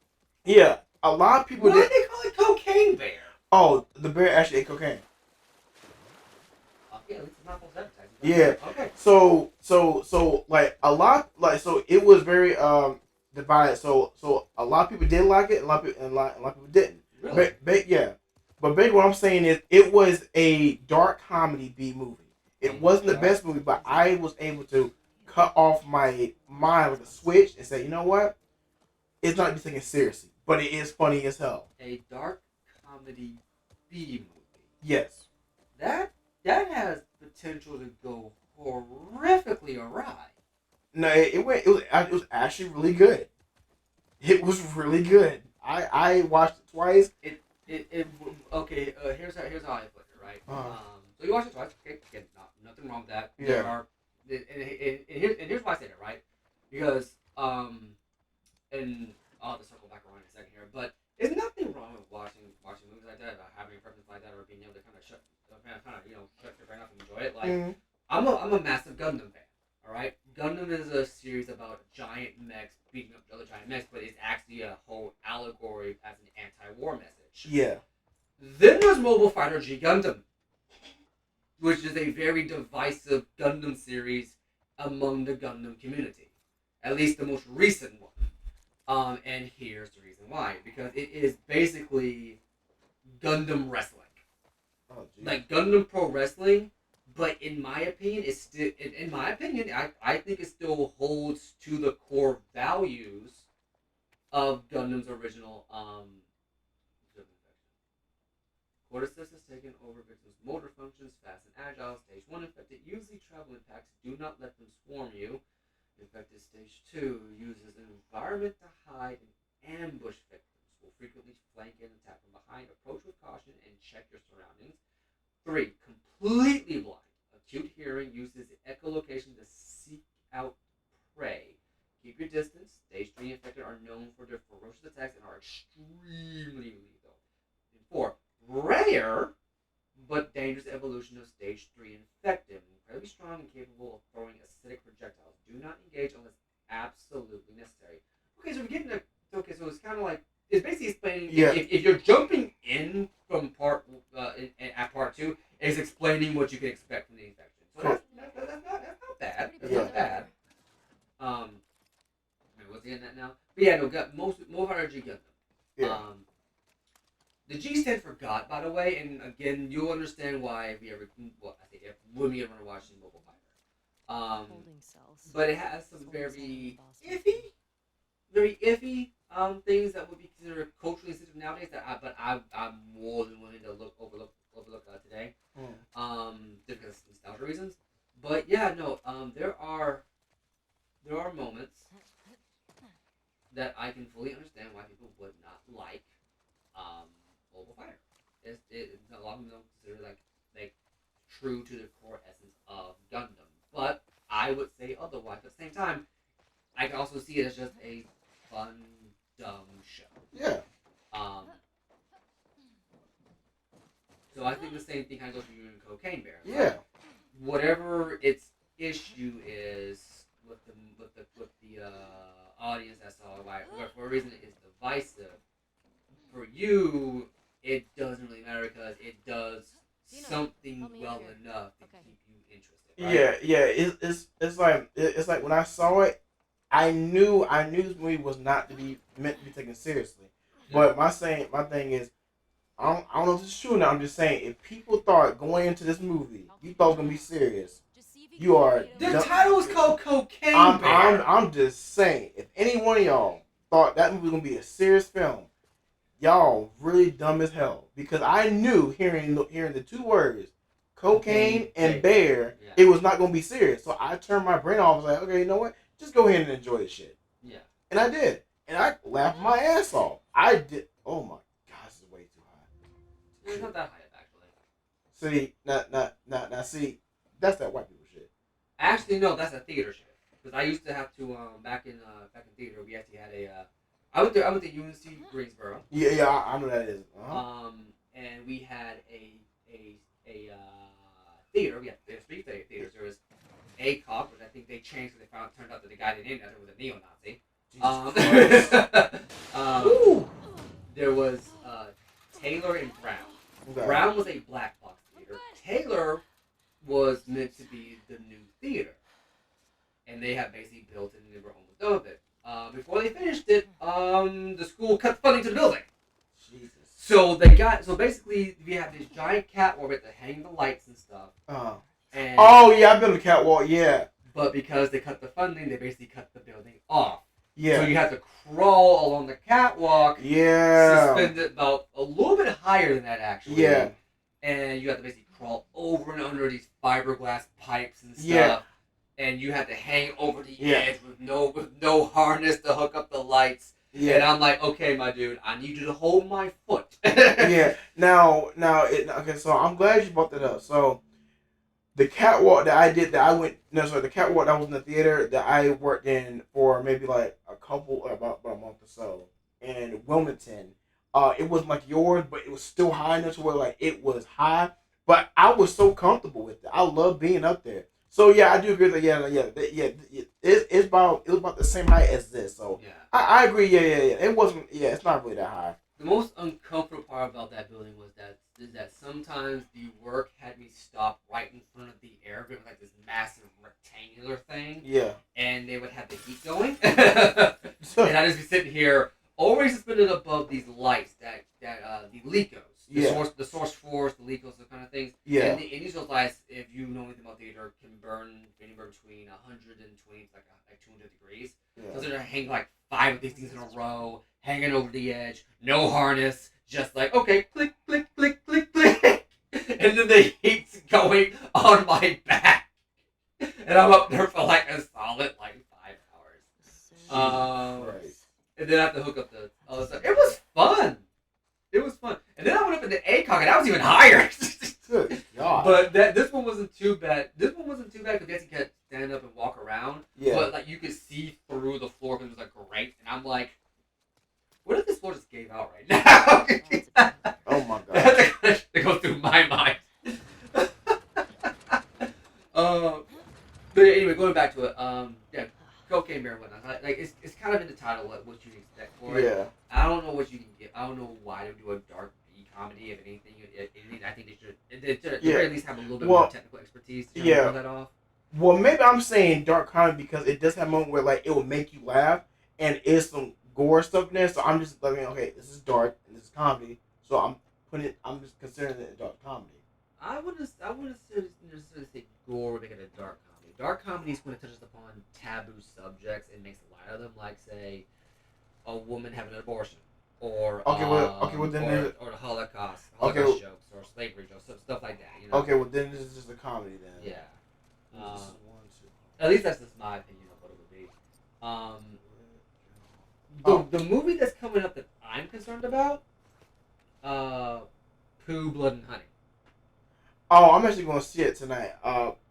Yeah, a lot of people Why did they call it Cocaine Bear? Oh, the bear actually ate cocaine. Yeah, at least it's not false advertising. Yeah. Okay. So like a lot so it was very divided. So a lot of people did like it, and a lot of people didn't. Really? But basically what I'm saying is it was a dark comedy B movie. It wasn't the Yeah. best movie, but I was able to cut off my mind with a switch and say, you know what? It's not to be taken seriously, but it is funny as hell. A dark comedy B movie. Yes. That has potential to go horrifically awry. No, it was actually really good. It was really good. I watched it twice. Okay. Here's how I put it. Right. Uh-huh. So you watched it twice. Okay. Again, nothing wrong with that. Yeah. There are, and here's why I say that. Right. Because and I'll have to circle back around in a second here, but there's nothing wrong with watching movies like that, about having a preference like that, or being able to kind of shut your brain off and enjoy it. Like I'm a massive Gundam fan. All right, Gundam is a series about giant mechs beating up other giant mechs, but it's actually a whole allegory as an anti-war message. Yeah. Then there's Mobile Fighter G Gundam, which is a very divisive Gundam series among the Gundam community, at least the most recent one. And here's the reason why, because it is basically Gundam wrestling. Oh, geez. Like Gundam Pro Wrestling, But in my opinion, it's still. In my opinion, I think it still holds to the core values of Gundam's original Cordyceps has taken over victims' motor functions, fast and agile. Stage 1 infected usually travel in packs. Do not let them swarm you. Infected stage 2 uses an environment to hide and ambush victims. Will frequently flank and attack from behind. Approach with caution and check your surroundings. 3. Completely blind. Acute hearing uses echolocation to seek out prey. Keep your distance. Stage 3 infected are known for their ferocious attacks and are extremely lethal. And 4. Rare but dangerous evolution of stage 3 infected. Incredibly strong and capable of throwing acidic projectiles. Do not engage unless absolutely necessary. Okay, so we're getting to. Okay, so it's kind of like. It's basically explaining. Yeah. If you're jumping in from at part 2, it's explaining what you can expect from the infection. So that's not bad. That's not bad. What's he in that now? But yeah, no, got most energy Gundam. Yeah. The G stands for God, by the way, and again, you'll understand why if when we ever watch Mobile Fighter. Holding cells. But it has some Souls very and iffy things that would be considered culturally sensitive nowadays. I'm more than willing to overlook today. Just because of nostalgia reasons. But yeah, no, there are moments that I can fully understand why people would not like Mobile Fighter. A lot of them don't consider like true to the core essence of Gundam. But I would say otherwise. At the same time, I can also see it as just a fun, dumb show. Yeah. So I think the same thing kind of goes for you and Cocaine Bear. Yeah. Whatever its issue is with the audience that saw it, for a reason it is divisive. For you, it doesn't really matter because it does something well enough to keep you interested. Right? Yeah. It's like when I saw it, I knew this movie was not to be meant to be taken seriously. But my thing is, I don't know if it's true or not. I'm just saying, if people thought going into this movie, you thought it was gonna be serious, you are. The title is called Cocaine Bear. I'm just saying, if any one of y'all thought that movie was gonna be a serious film, y'all really dumb as hell. Because I knew hearing the two words, cocaine and bear, it was not gonna be serious. So I turned my brain off. I was like, okay, you know what? Just go ahead and enjoy the shit. Yeah. And I did. And I laughed my ass off. I did. Oh my God, this is way too high. It's not that high, actually. See, see, that's that white people shit. Actually, no, that's a theater shit. Because I used to have to back in theater, we actually had a. I went to UNC Greensboro. Yeah, I know that is. Uh-huh. And we had a theater. We had three theaters. There was ACOG, which I think they changed because they turned out that the guy that named that was a neo-Nazi. There was Taylor and Brown. Okay. Brown was a black box theater. Taylor was meant to be the new theater, and they had basically built it and they were almost done with it. Before they finished it, the school cut funding to the building. Jesus. So basically we have this giant catwalk with to hang the lights and stuff. And I've been on the catwalk. Yeah. But because they cut the funding, they basically cut the building off. Yeah. So you have to crawl along the catwalk. Yeah. Suspended about a little bit higher than that, actually. Yeah. And you have to basically crawl over and under these fiberglass pipes and stuff. Yeah. And you have to hang over the edge with no harness to hook up the lights. Yeah. And I'm like, okay, my dude, I need you to hold my foot. Yeah. Okay, so I'm glad you brought that up. So the catwalk that I did, the catwalk that was in the theater that I worked in for maybe like about a month or so in Wilmington. It wasn't like yours, but it was still high enough to where like it was high. But I was so comfortable with it. I love being up there. So yeah, I do agree that it was about the same height as this. So yeah. I agree. Yeah. It wasn't. Yeah, it's not really that high. The most uncomfortable part about that building was that sometimes the work had me stop right in front of the air vent, like this massive rectangular thing. Yeah. And they would have the heat going, and I'd just be sitting here, always suspended above these lights that the Lecos, the source force, the Lecos, those kind of things. Yeah. And these are lights, if you know anything hang like 5 of these things in a row, hanging over the edge, no harness, just like, okay, click, click, click, click, click. And then the heat's going on my back. And I'm up there for like a solid like 5 hours. Christ. And then I have to hook up the other stuff. It was fun. It was fun. And then I went up in the ACOG and I was even higher. Good God. But this one wasn't too bad. This one wasn't too bad because you could stand up and walk around. Yeah. But like you could see through the floor because it was like great. And I'm like, what if this floor just gave out right now? Oh my God. That's the question that goes through my mind. But anyway, going back to it, yeah, cocaine, beer, and whatnot. Like it's kind of in the title what you expect for it. Yeah. I don't know what you can get. I don't know why they would do a dark B comedy. If anything, I think they should at the very least have a little bit more technical expertise to pull that off. Well, maybe I'm saying dark comedy because it does have a moment where like it will make you laugh and is some gore stuff in there. So I'm just like, okay, this is dark and this is comedy. So I'm just considering it a dark comedy. I wouldn't necessarily say gore would make it a dark comedy. Dark comedy is when it touches upon taboo subjects and makes light of them, like say a woman having an abortion, or then or the Holocaust jokes, or slavery jokes, stuff like that. You know? Okay, well then this is just a comedy then. Yeah. This is 1, 2. At least that's just my opinion of what it would be. The movie that's coming up that I'm concerned about, Pooh, Blood and Honey. Oh, I'm actually going to see it tonight.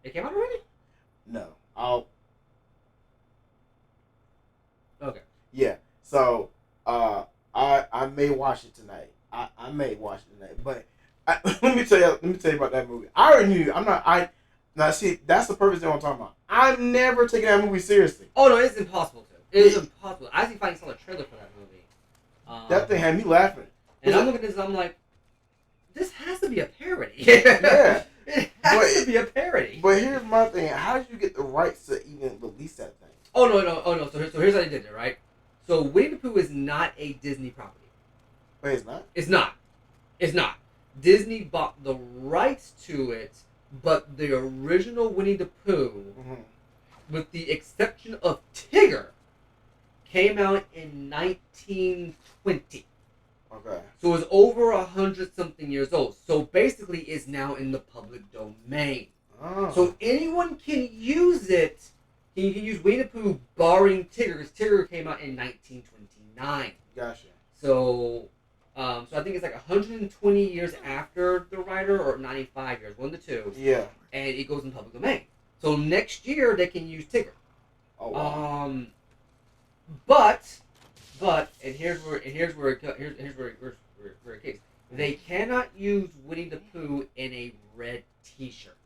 It came out already? No. Okay. Yeah. So, I may watch it tonight. I may watch it tonight, but let me tell you about that movie. I already knew. Now see, that's the purpose that I'm talking about. I'm never taking that movie seriously. Oh no, it's impossible to. It's impossible. I actually finally saw a trailer for that movie. That thing had me laughing. And I'm looking at this, I'm like, this has to be a parody. Yeah. It has to be a parody. But here's my thing: how did you get the rights to even release that thing? Oh no. So here's how they did it, right? So Winnie the Pooh is not a Disney property. Wait, it's not. It's not. Disney bought the rights to it, but the original Winnie the Pooh, with the exception of Tigger, came out in 1920. Okay. So it's over 100-something years old. So basically, it's now in the public domain. Oh. So anyone can use it. You can use Winnie the Pooh, barring Tigger, because Tigger came out in 1929. Gotcha. So I think it's like 120 years after the writer, or 95 years, one of the two. Yeah. And it goes in public domain. So next year they can use Tigger. Oh wow. But here's where it case. They cannot use Winnie the Pooh in a red T-shirt.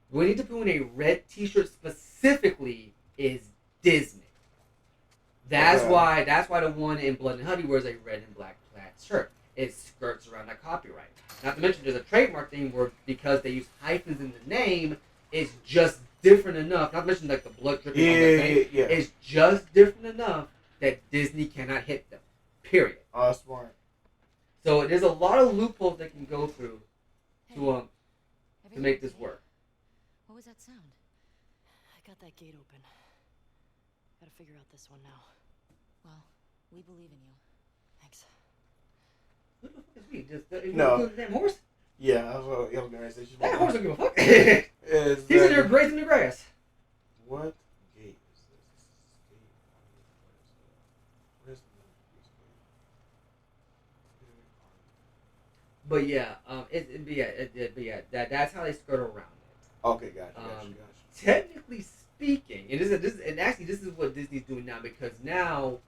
Winnie the Pooh in a red T-shirt specifically is Disney. That's why the one in Blood and Honey wears a red and black plaid shirt. It skirts around that copyright. Not to mention there's a trademark thing where because they use hyphens in the name, it's just different enough. Not to mention like the blood dripping on the thing. Yeah. It's just different enough that Disney cannot hit them. Period. Oh, smart. So there's a lot of loopholes they can go through to make this work. What was that sound? I got that gate open. Gotta figure out this one now. Well, we believe in you. Thanks. Who the fuck is we? Just No. the damn horse? Yeah, I was going to say. That horse don't give a fuck. Is He's in there grazing the grass. What gate is this? Where's But yeah, that's how they skirt around it. Okay, gotcha. Technically speaking, and this is what Disney's doing now, because now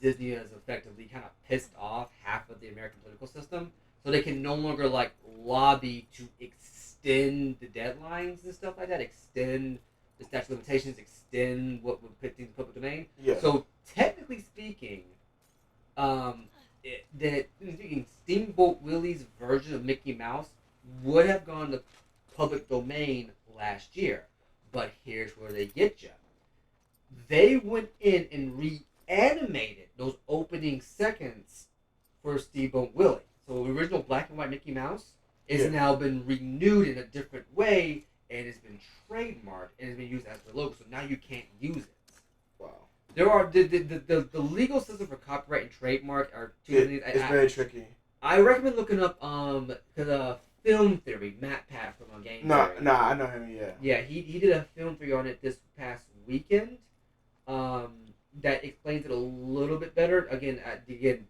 Disney has effectively kind of pissed off half of the American political system, so they can no longer like lobby to extend the deadlines and stuff like that, extend the statute of limitations, extend what would put things in public domain. Yeah. So technically speaking, Steamboat Willie's version of Mickey Mouse would have gone to public domain last year. But here's where they get you. They went in and reanimated those opening seconds for Steamboat Willie. So the original black and white Mickey Mouse has now been renewed in a different way, and it's been trademarked, and it's been used as their logo. So now you can't use it. Wow. there are the legal system for copyright and trademark are two things. It's very tricky. I recommend looking up film theory. Matt Pat from Game Theory. No, I know him. Yeah. Yeah, he did a film theory on it this past weekend. That explains it a little bit better. Again,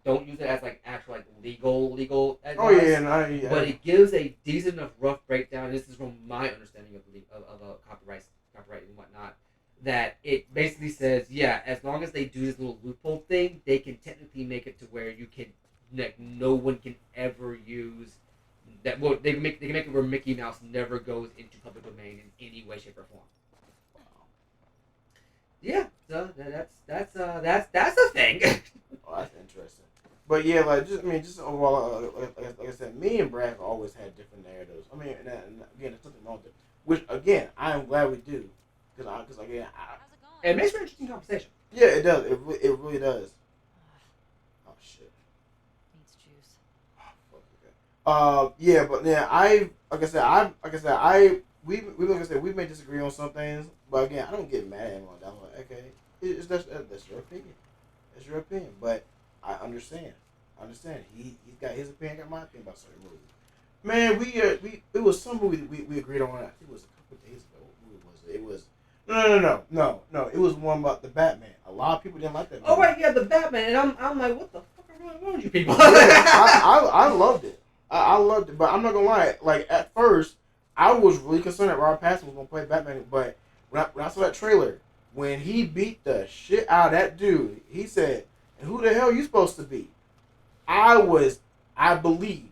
don't use it as like actual like legal advice. Oh yeah, no, yeah. But it gives a decent enough rough breakdown. This is from my understanding of copyright and whatnot. That it basically says, yeah, as long as they do this little loophole thing, they can technically make it to where you can, like, no one can ever use that. Well, they can make it where Mickey Mouse never goes into public domain in any way, shape, or form. Yeah, so that's a thing. Oh, that's interesting. But yeah, like just overall, like I said, me and Brad have always had different narratives. I mean, and again, there's nothing wrong with it. Which again, I am glad we do, because again, How's it going? It makes for an interesting conversation. yeah, it does. It really does. Oh shit. Needs juice. Oh, fuck, okay. Yeah, but yeah, we may disagree on some things, but again, I don't get mad at him on that. I'm like, okay, that's your opinion. That's your opinion, but I understand. He's got his opinion, I got my opinion about certain movies. Man, it was some movie we agreed on. I think it was a couple of days ago. What movie was it? It was no. It was one about the Batman. A lot of people didn't like that movie. Oh right, yeah, the Batman, and I'm like, what the fuck are wrong with you people? Yeah, I loved it. I loved it, but I'm not gonna lie. Like at first, I was really concerned that Robert Pattinson was gonna play Batman, but when I saw that trailer, when he beat the shit out of that dude, he said, "And who the hell are you supposed to be?" I believed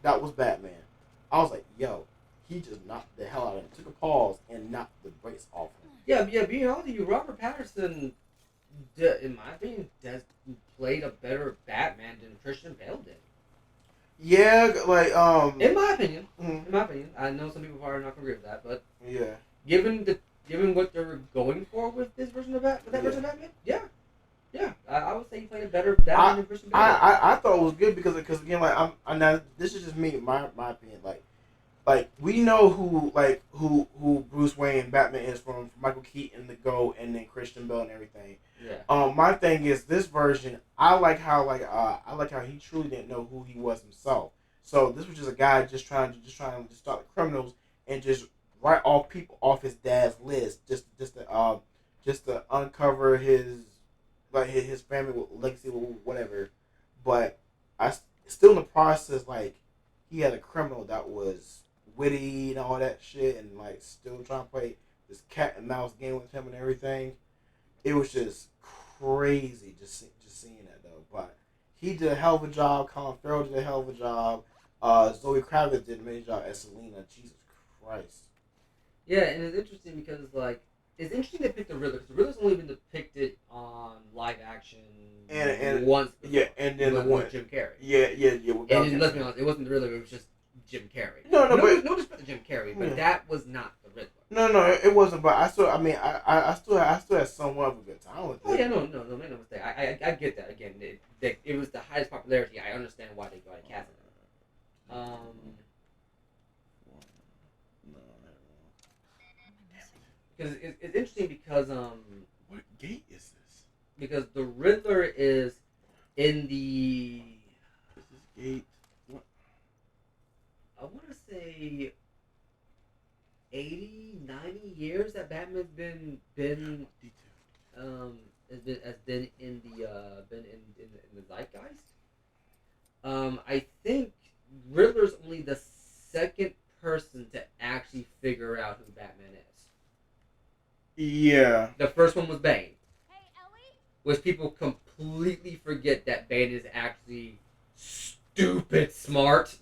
that was Batman. I was like, "Yo, he just knocked the hell out of him." Took a pause and knocked the brakes off him. Yeah. Being honest with you, Robert Patterson, in my opinion, has played a better Batman than Christian Bale did. Yeah, like In my opinion, mhm. I know some people probably not gonna agree with that, but Yeah. given what they're going for with this version of version of Batman, yeah, I would say he played a better Batman than Christian Bale. I thought it was good because again, like I'm now this is just me, my opinion. Like we know who Bruce Wayne Batman is from Michael Keaton, The Go, and then Christian Bale and everything. Yeah. My thing is this version. I like how he truly didn't know who he was himself. So this was just a guy just trying to start the criminals and just write all people off his dad's list just to uncover his family legacy whatever. But still in the process, like he had a criminal that was witty and all that shit, and like still trying to play this cat and mouse game with him and everything. It was just crazy just seeing that though. But he did a hell of a job. Colin Farrell did a hell of a job. Zoe Kravitz did an amazing job as Selena. Jesus Christ. Yeah, and it's interesting because like it's interesting they picked the Riddler because the Riddler's only been depicted on live action And once. yeah, and then with, the one with Jim Carrey. Yeah. And let's be honest, it wasn't the Riddler. It was just Jim Carrey. No, but no disrespect to Jim Carrey, but Yeah. that was not the Riddler. no, it wasn't. But I still had somewhat of a good time with it. Oh yeah, no, make no mistake. I get that. Again, it was the highest popularity. I understand why they cast it. Because it's interesting because What gate is this? because the Riddler is in the Is this gate? What? I want to say 80, 90 years that Batman's been has been in the zeitgeist. I think Riddler's only the second person to actually figure out who Batman is. Yeah. The first one was Bane, Hey, Ellie? which people completely forget that Bane is actually stupid smart.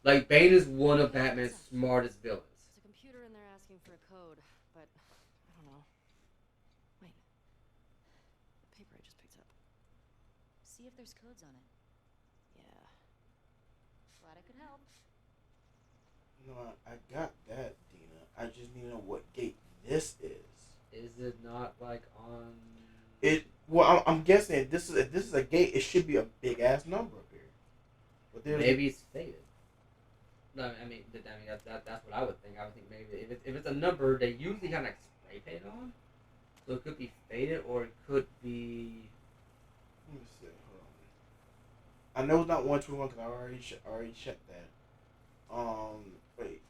Like Bane is one of Batman's smartest villains. There's a computer in there asking for a code, but I don't know. Wait. The paper I just picked up. See if there's codes on it. Yeah. Glad I could help. No, I got that, Dina. I just need to know what gate this is. Is it not like on? Well, I'm guessing if this is a gate, it should be a big ass number up here. But there's Maybe it's faded. No, I mean that's what I would think. I would think maybe if it's a number, they usually kind of spray paint on. So it could be faded, or it could be. Let me see. Hold on. I know it's not 121 because I already checked that. Wait.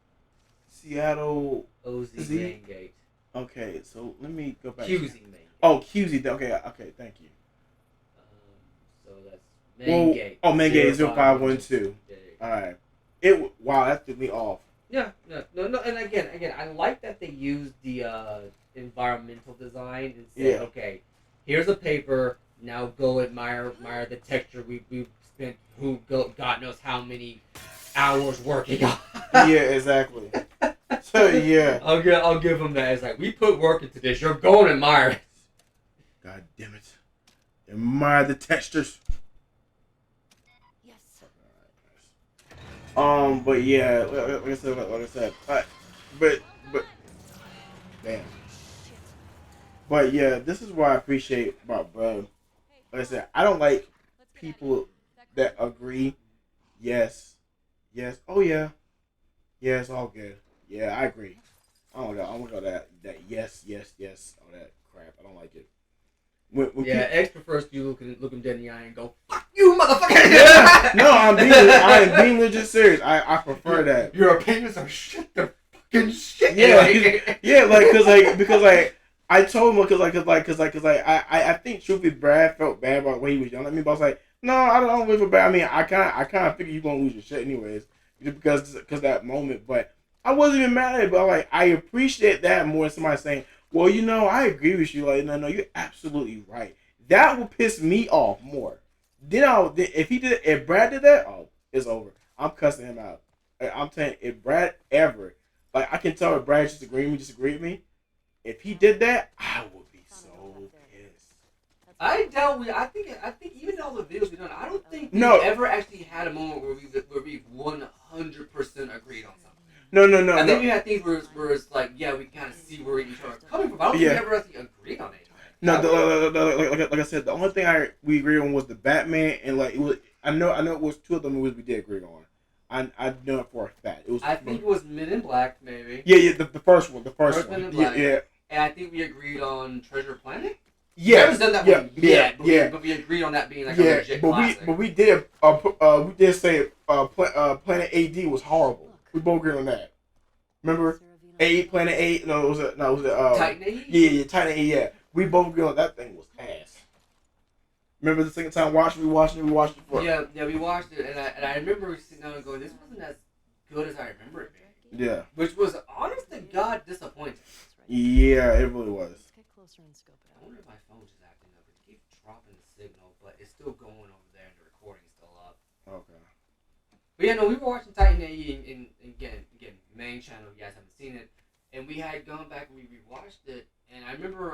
Seattle. OZ Z? main gate. Okay, so let me go back. QZ main gate. Oh, QZ. Okay, thank you. So that's main gate. Oh, main gate 0512. 0512. Alright. Wow, that threw me off. Yeah, no, and again, I like that they used the environmental design and said, Yeah. okay, here's a paper. Now go admire the texture we spent God knows how many hours working on. Yeah, exactly. So yeah. I'll give them that. It's like we put work into this. You're going to admire it. God damn it. Admire the textures. Yes. But yeah, like I said, but damn. But yeah, this is what I appreciate about bro. Like I said, I don't like people that agree. Yes, oh yeah, it's all good. Yeah, I agree. I don't go that yes, all that crap. I don't like it. When X prefers you look him dead in the eye and go, "Fuck you, motherfucker!" Yeah, no, I am being legit serious. I prefer that. Your opinions are shit. They're fucking shit. Yeah, because I told him because I think truthfully Brad felt bad about the way he was yelling at me, but I was like, no, I don't really feel bad. I mean, I kind of figured you gonna lose your shit anyways, just because that moment. But I wasn't even mad at it. But I appreciate that more than somebody saying, well, I agree with you. Like, no, you're absolutely right. That would piss me off more. Then if Brad did that, oh, it's over. I'm cussing him out. I'm telling you, if Brad ever, like, I can tell if Brad disagreed with me. If he did that, I would be so pissed. I doubt I think even all the videos we've done, I don't think we No. ever actually had a moment where we 100% agreed on something. No. And then you had things where it's like, yeah, we kind of see where each other's coming from. I don't think we ever actually agreed on anything. No, like I said, the only thing we agreed on was the Batman, and like it was. I know it was two of the movies we did agree on. I know it for a fact. It was. I think it was Men in Black, maybe. Yeah, the first one, First Men in Black. Yeah. And I think we agreed on Treasure Planet. Yeah, We haven't done that one yet, but we agreed on that being like a legit classic. but we did say Planet AD was horrible. We both agreed on that. Remember? Planet 8. No, it was Titan AE? Yeah, Titan AE. Yeah, we both agreed on that thing was ass. Remember the second time we watched it for. Yeah, we watched it, and I remember sitting down and going, this wasn't as good as I remember it being. Yeah. Which was, honest to God, disappointing. Yeah, it really was. Let's get closer and scope it I out. wonder if my phone's just acting up. It keeps dropping the signal, but it's still going over there and the recording's still up. Okay. But yeah, no, we were watching Titan AE in again, main channel. You guys haven't seen it, and we had gone back and we rewatched it. And I remember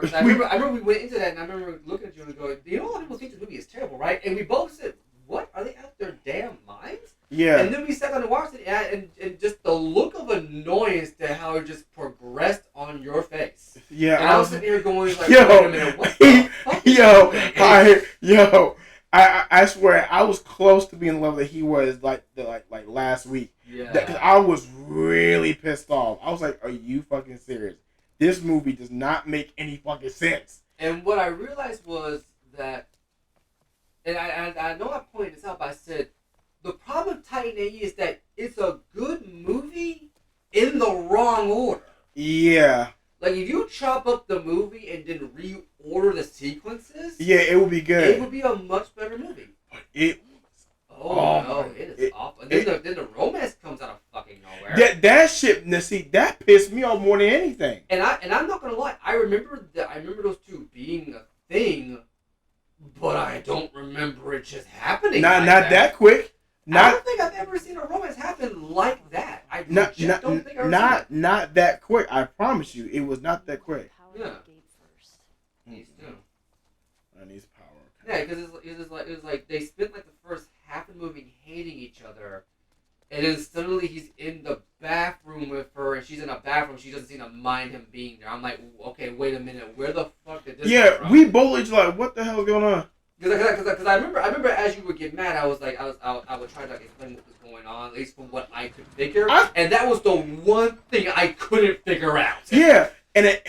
we went into that, and I remember looking at you and going, "You know, a lot of people think this movie is terrible, right?" And we both said, "What? Are they out their damn minds?" Yeah. And then we sat down and watched it, and just the look of annoyance to how it just progressed on your face. Yeah. And I was sitting here going, like, Yo, wait a minute, what the fuck is yo, I swear I was close to being the level that he was like last week. Yeah. Because I was really pissed off. I was like, are you fucking serious? This movie does not make any fucking sense. And what I realized was that, and I know I pointed this out, but I said, the problem with Titan AE is that it's a good movie in the wrong order. Yeah. Like, if you chop up the movie and then reorder the sequences, Yeah, it would be good. it would be a much better movie. But it. Oh no, it is awful. And then the romance comes out of fucking nowhere. That shit. Now see, that pissed me off more than anything. And I'm not gonna lie, I remember those two being a thing, but I don't remember it just happening. Not that quick. I don't think I've ever seen a romance happen like that. I don't think I've ever seen it. Not that quick. I promise you, it was not that quick. Power Yeah. the gate first. Needs to. I need power. Yeah, because it was like they spent like the first half of the movie hating each other, and then suddenly he's in the bathroom with her, and she's in a bathroom. She doesn't seem to mind him being there. I'm like, okay, wait a minute, where the fuck did this come from? We both just like, what the hell's going on? Because I remember as you would get mad, I would try to explain what was going on, at least from what I could figure, and that was the one thing I couldn't figure out. Yeah, and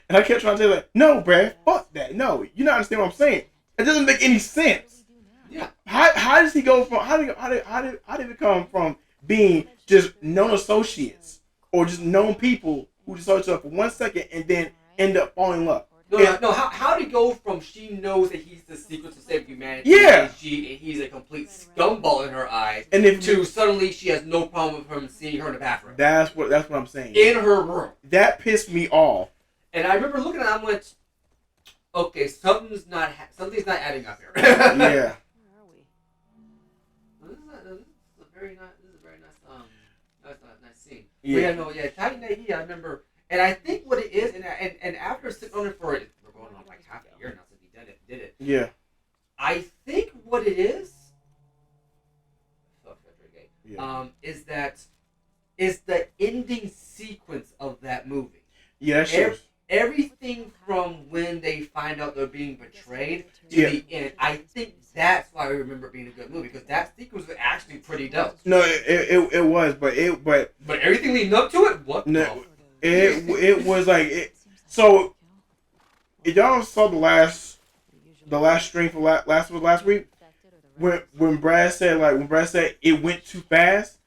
I kept trying to say like, no, Brad, fuck that. No, you not understand what I'm saying. It doesn't make any sense. Yeah. How does he go from how did it come from being just known associates or just known people who just saw each other for 1 second and then end up falling in love? No. How did he go from she knows that he's the secret to save humanity, Yeah, and he's a complete scumball in her eyes, and if to suddenly she has no problem with him seeing her in the bathroom, that's what I'm saying. in her room. That pissed me off. And I remember looking at it, I went, okay, something's not adding up here. Yeah. Where are we? This is a very nice, nice scene. Yeah. Titan AE, I remember, and I think what it is, and after sitting on it for it, we're going on like half a year now since he did it. Yeah. I think what it is, Yeah. is the ending sequence of that movie. Yeah, that shit was- Everything from when they find out they're being betrayed to Yeah. the end. I think that's why I remember it being a good movie, because that sequence was actually pretty dope. No, it was, but everything leading up to it, what No, the it was like it. So, if y'all saw the last stream for last week, when Brad said it went too fast,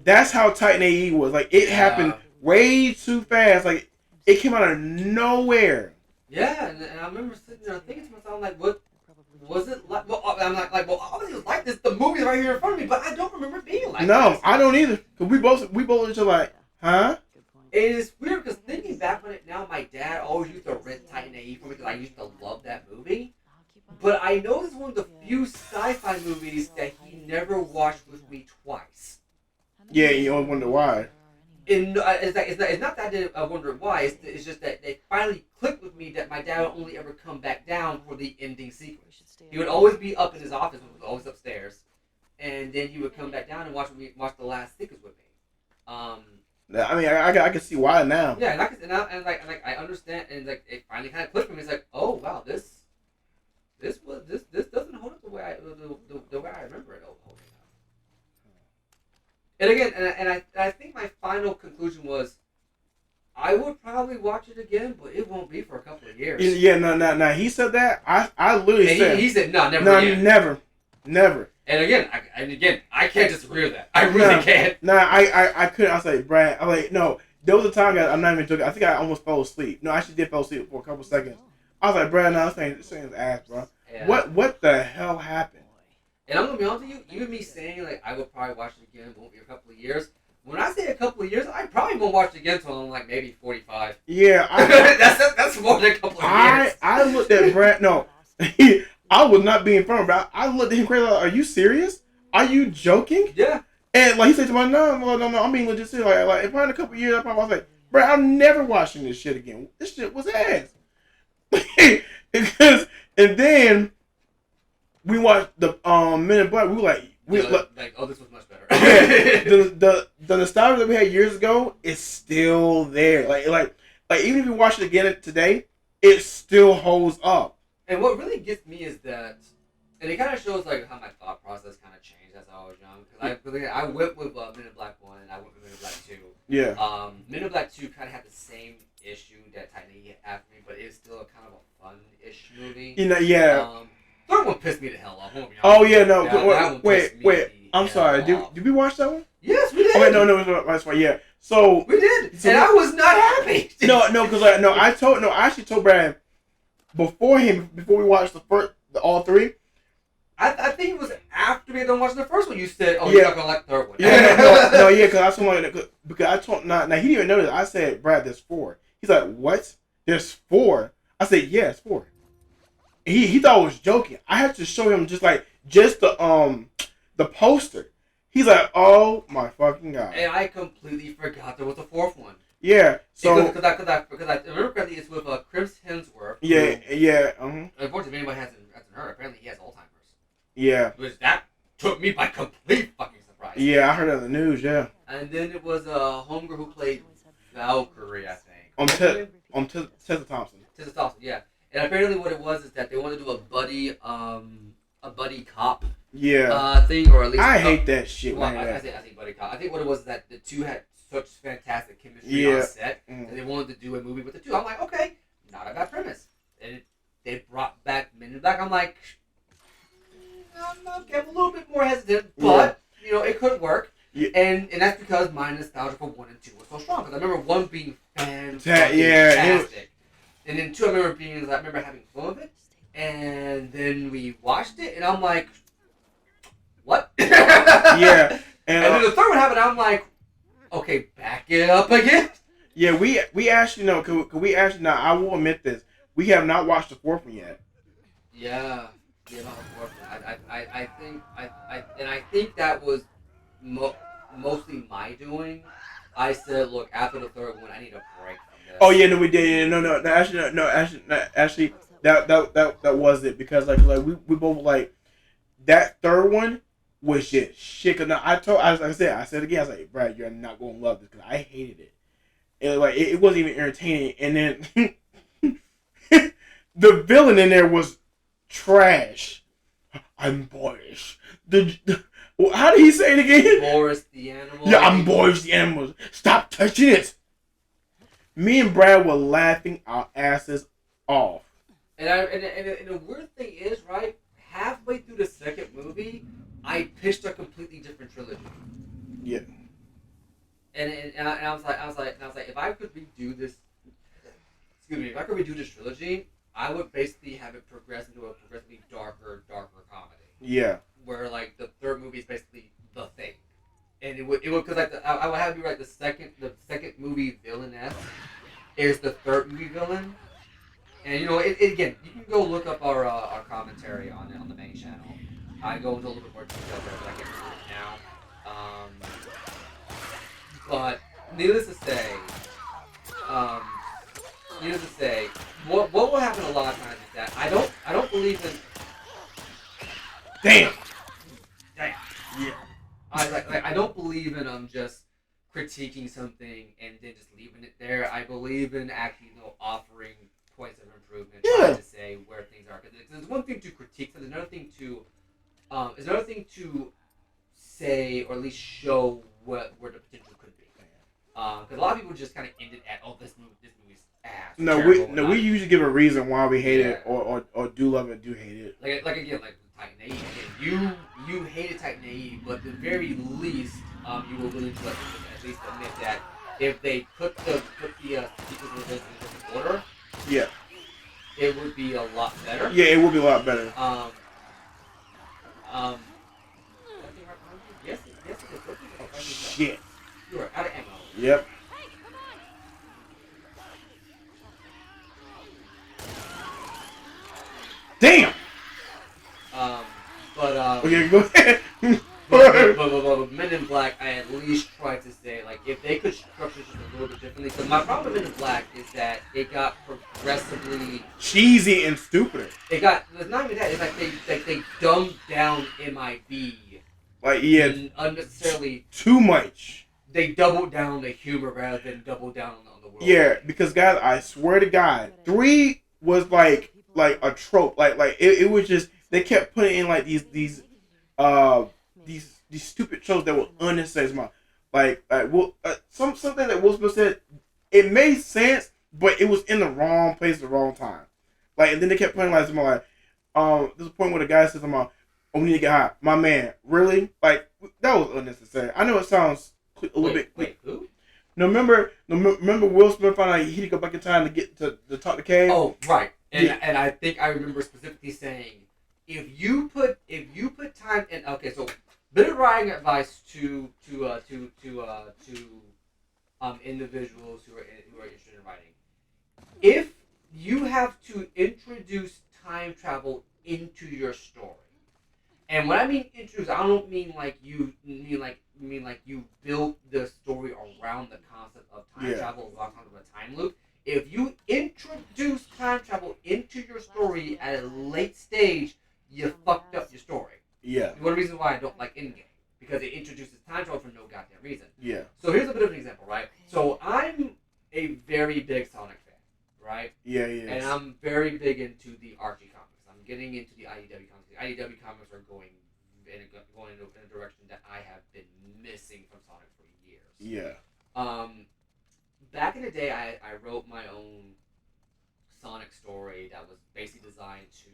that's how Titan AE was. Like it happened way too fast. Like it came out of nowhere. Yeah, and I remember sitting there thinking to myself, like, what was it like? Well, I'm like, well, obviously it was like this. The movie's right here in front of me, but I don't remember it being like No, this. I don't either. Cause we both just like, huh? Good point. It is weird because thinking back on it now, my dad always used to rent Titan AE for me because I used to love that movie. But I know this is one of the few sci-fi movies that he never watched with me twice. Yeah, you always wonder why. And it's not that I didn't wonder why. It's just that they finally clicked with me that my dad would only ever come back down for the ending sequence. He would always be up in his office, which was always upstairs, and then he would come back down and watch the last sequence with me. I mean, I can see why now. Yeah, and I understand, and like it finally kind of clicked with me. It's like, oh wow, this doesn't hold up the way I remember it holding up. And again, and I think my final conclusion was, I would probably watch it again, but it won't be for a couple of years. Yeah, no. He said that. I literally said he said no, never no, again. never. And again, I can't disagree with that. I really can't. Nah, I couldn't. I was like, Brad. I'm like, no. There was a time I'm not even joking. I think I almost fell asleep. No, I actually did fall asleep for a couple seconds. I was like, Brad, no, this thing's ass, bro. Yeah. What the hell happened? And I'm gonna be honest with you, even me saying like I would probably watch it again, it won't be a couple of years. When I say a couple of years, I probably won't watch it again until I'm like maybe 45. Yeah, that's more than a couple of years. I looked at Brad. No, I was not being firm, bro. I looked at him crazy. Like, are you serious? Are you joking? Yeah. And like he said to me, no, I'm being legit serious. Like if I had a couple of years, I probably was like, bro, I'm never watching this shit again. This shit was ass. And then we watched the Men in Black. We were like, oh, this was much better. the nostalgia that we had years ago is still there. Like even if you watch it again today, it still holds up. And what really gets me is that, and it kind of shows like how my thought process kind of changed as I was young. Because I went with Men in Black 1 and I went with Men in Black 2. Yeah. Men in Black 2 kind of had the same issue that Titan AE had for me, but it's still kind of a fun-ish movie. You know, yeah. Third one pissed me the hell off. Oh yeah, no. That one Wait. pissed me I'm the sorry. hell off. Did we watch that one? Yes, we did. Oh wait, no, that's right. Yeah. So we did, so and I was not happy. because I actually told Brad before we watched all three. I think it was after we had done watching the first one. You said, "Oh, Yeah. you're not gonna like the third one." Yeah, no, yeah, because I told him because I told now he didn't even know this. I said, Brad, there's 4. He's like, what? There's 4. I said, yeah, it's 4. He thought I was joking. I had to show him just the poster. He's like, oh my fucking god. And I completely forgot there was a 4th one. Yeah. So because I remember correctly, it's with Chris Hemsworth. yeah. Unfortunately, if anybody hasn't heard, apparently he has Alzheimer's. Yeah. Which that took me by complete fucking surprise. Yeah, I heard on the news. Yeah. And then it was a homegirl who played Valkyrie, I think. Tessa Thompson. Tessa Thompson, yeah. And apparently, what it was is that they wanted to do a buddy cop Yeah. thing, or at least I hate that shit. Well, Man. I say buddy cop. I think what it was is that the two had such fantastic chemistry on Yeah. set that they wanted to do a movie with the two. I'm like, okay, not a bad premise. And they brought back Men in Black. I'm like, I'm a little bit more hesitant, but you know, it could work. Yeah. And that's because my nostalgia for 1 and 2 was so strong. Because I remember 1 being fantastic. And then 2, I remember having fun with it. And then we watched it, and I'm like, what? Yeah. And then the third one happened, I'm like, okay, back it up again. Yeah, we actually know. Could we actually now? I will admit this. We have not watched the fourth one yet. Yeah, about the fourth one. I think that was mostly my doing. I said, look, after the third one, I need a break from this. Oh yeah, no, we did. Yeah, actually, that was it because like we both like that third one was just shit. Cause now I said again, I was like, Brad, you're not gonna love this because I hated it. And like it wasn't even entertaining. And then the villain in there was trash. I'm boyish. How did he say it again? Boris the animal. Yeah, I'm boyish the animals. Stop touching it. Me and Brad were laughing our asses off. And the weird thing is, right? Halfway through the second movie, I pitched a completely different trilogy. Yeah. And I was like, if I could redo this, trilogy, I would basically have it progress into a progressively darker comedy. Yeah. Where like the third movie is basically the thing, and it would because like I would have you right the second movie villainess is the third movie villain, and you know it again you can go look up our commentary on it on the main channel. I go into a little bit more detail there, but I can't remember it now. But needless to say, what will happen a lot of times is that I don't believe in. Damn. Yeah. I don't believe in just critiquing something and then just leaving it there. I believe in actually offering points of improvement, trying to say where things are. Because there's one thing to critique, so there's another thing to say or at least show where the potential could be. Because a lot of people just kind of end it at this movie's ass. We usually give a reason why we hate it or do love it, do hate it. Like again, like Titan AE. Again, you hated Titan AE, but at the very least, you were willing to at least admit that if they put the sequels in a different order, yeah, it would be a lot better. Yeah, it would be a lot better. Yes, it is. Shit. You are out of ammo. Yep. Damn. Okay, go ahead. But Men in Black, I at least tried to say, like, if they could structure just a little bit differently. Because my problem with Men in Black is that it got progressively cheesy and stupid. It's not even that. It's like they dumbed down MIB. Like, yeah, unnecessarily too much. They doubled down the humor rather than double down on the world. Yeah, because guys, I swear to God, 3 was like a trope. Like it was just they kept putting in like these stupid shows that were unnecessary. Something that Will Smith said, it made sense, but it was in the wrong place at the wrong time. Like, and then they kept playing like something like, there's a point where the guy says, "Oh, we need to get high." My man, really? Like, that was unnecessary. I know it sounds a little bit. Wait, who? No, remember Will Smith found out he had to go back in time to get to talk to Kay? Oh, right. And I think I remember specifically saying, if you put time in, okay, so bit of writing advice to individuals who are interested in writing. If you have to introduce time travel into your story, and when I mean introduce, I don't mean like you build the story around the concept of time travel, around the concept of a time loop. If you introduce time travel into your story at a late stage, you fucked up your story. Yeah. One of the reasons why I don't like Endgame, because it introduces time travel for no goddamn reason. Yeah. So here's a bit of an example, right? So I'm a very big Sonic fan, right? Yeah. And I'm very big into the Archie comics. I'm getting into the IDW comics. The IDW comics are going in a direction that I have been missing from Sonic for years. Yeah. Back in the day, I wrote my own Sonic story that was basically designed to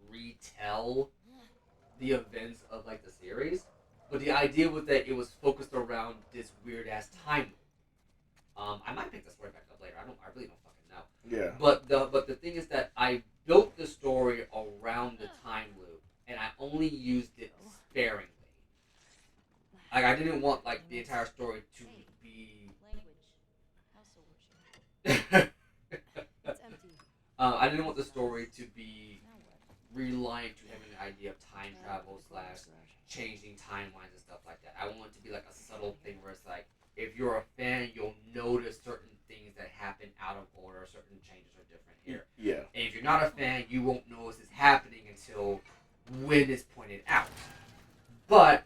retell the events of like the series, but the idea was that it was focused around this weird ass time loop. I might pick the story back up later. I really don't fucking know. Yeah. But the thing is that I built the story around the time loop, and I only used it sparingly. Like I didn't want like the entire story to be. Language. How so, It's empty. I didn't want the story to be Now what? reliant to having an idea of time travel slash changing timelines and stuff like that. I want it to be like a subtle thing where it's like, if you're a fan, you'll notice certain things that happen out of order, certain changes are different here. Yeah. And if you're not a fan, you won't notice it's happening until when it's pointed out. But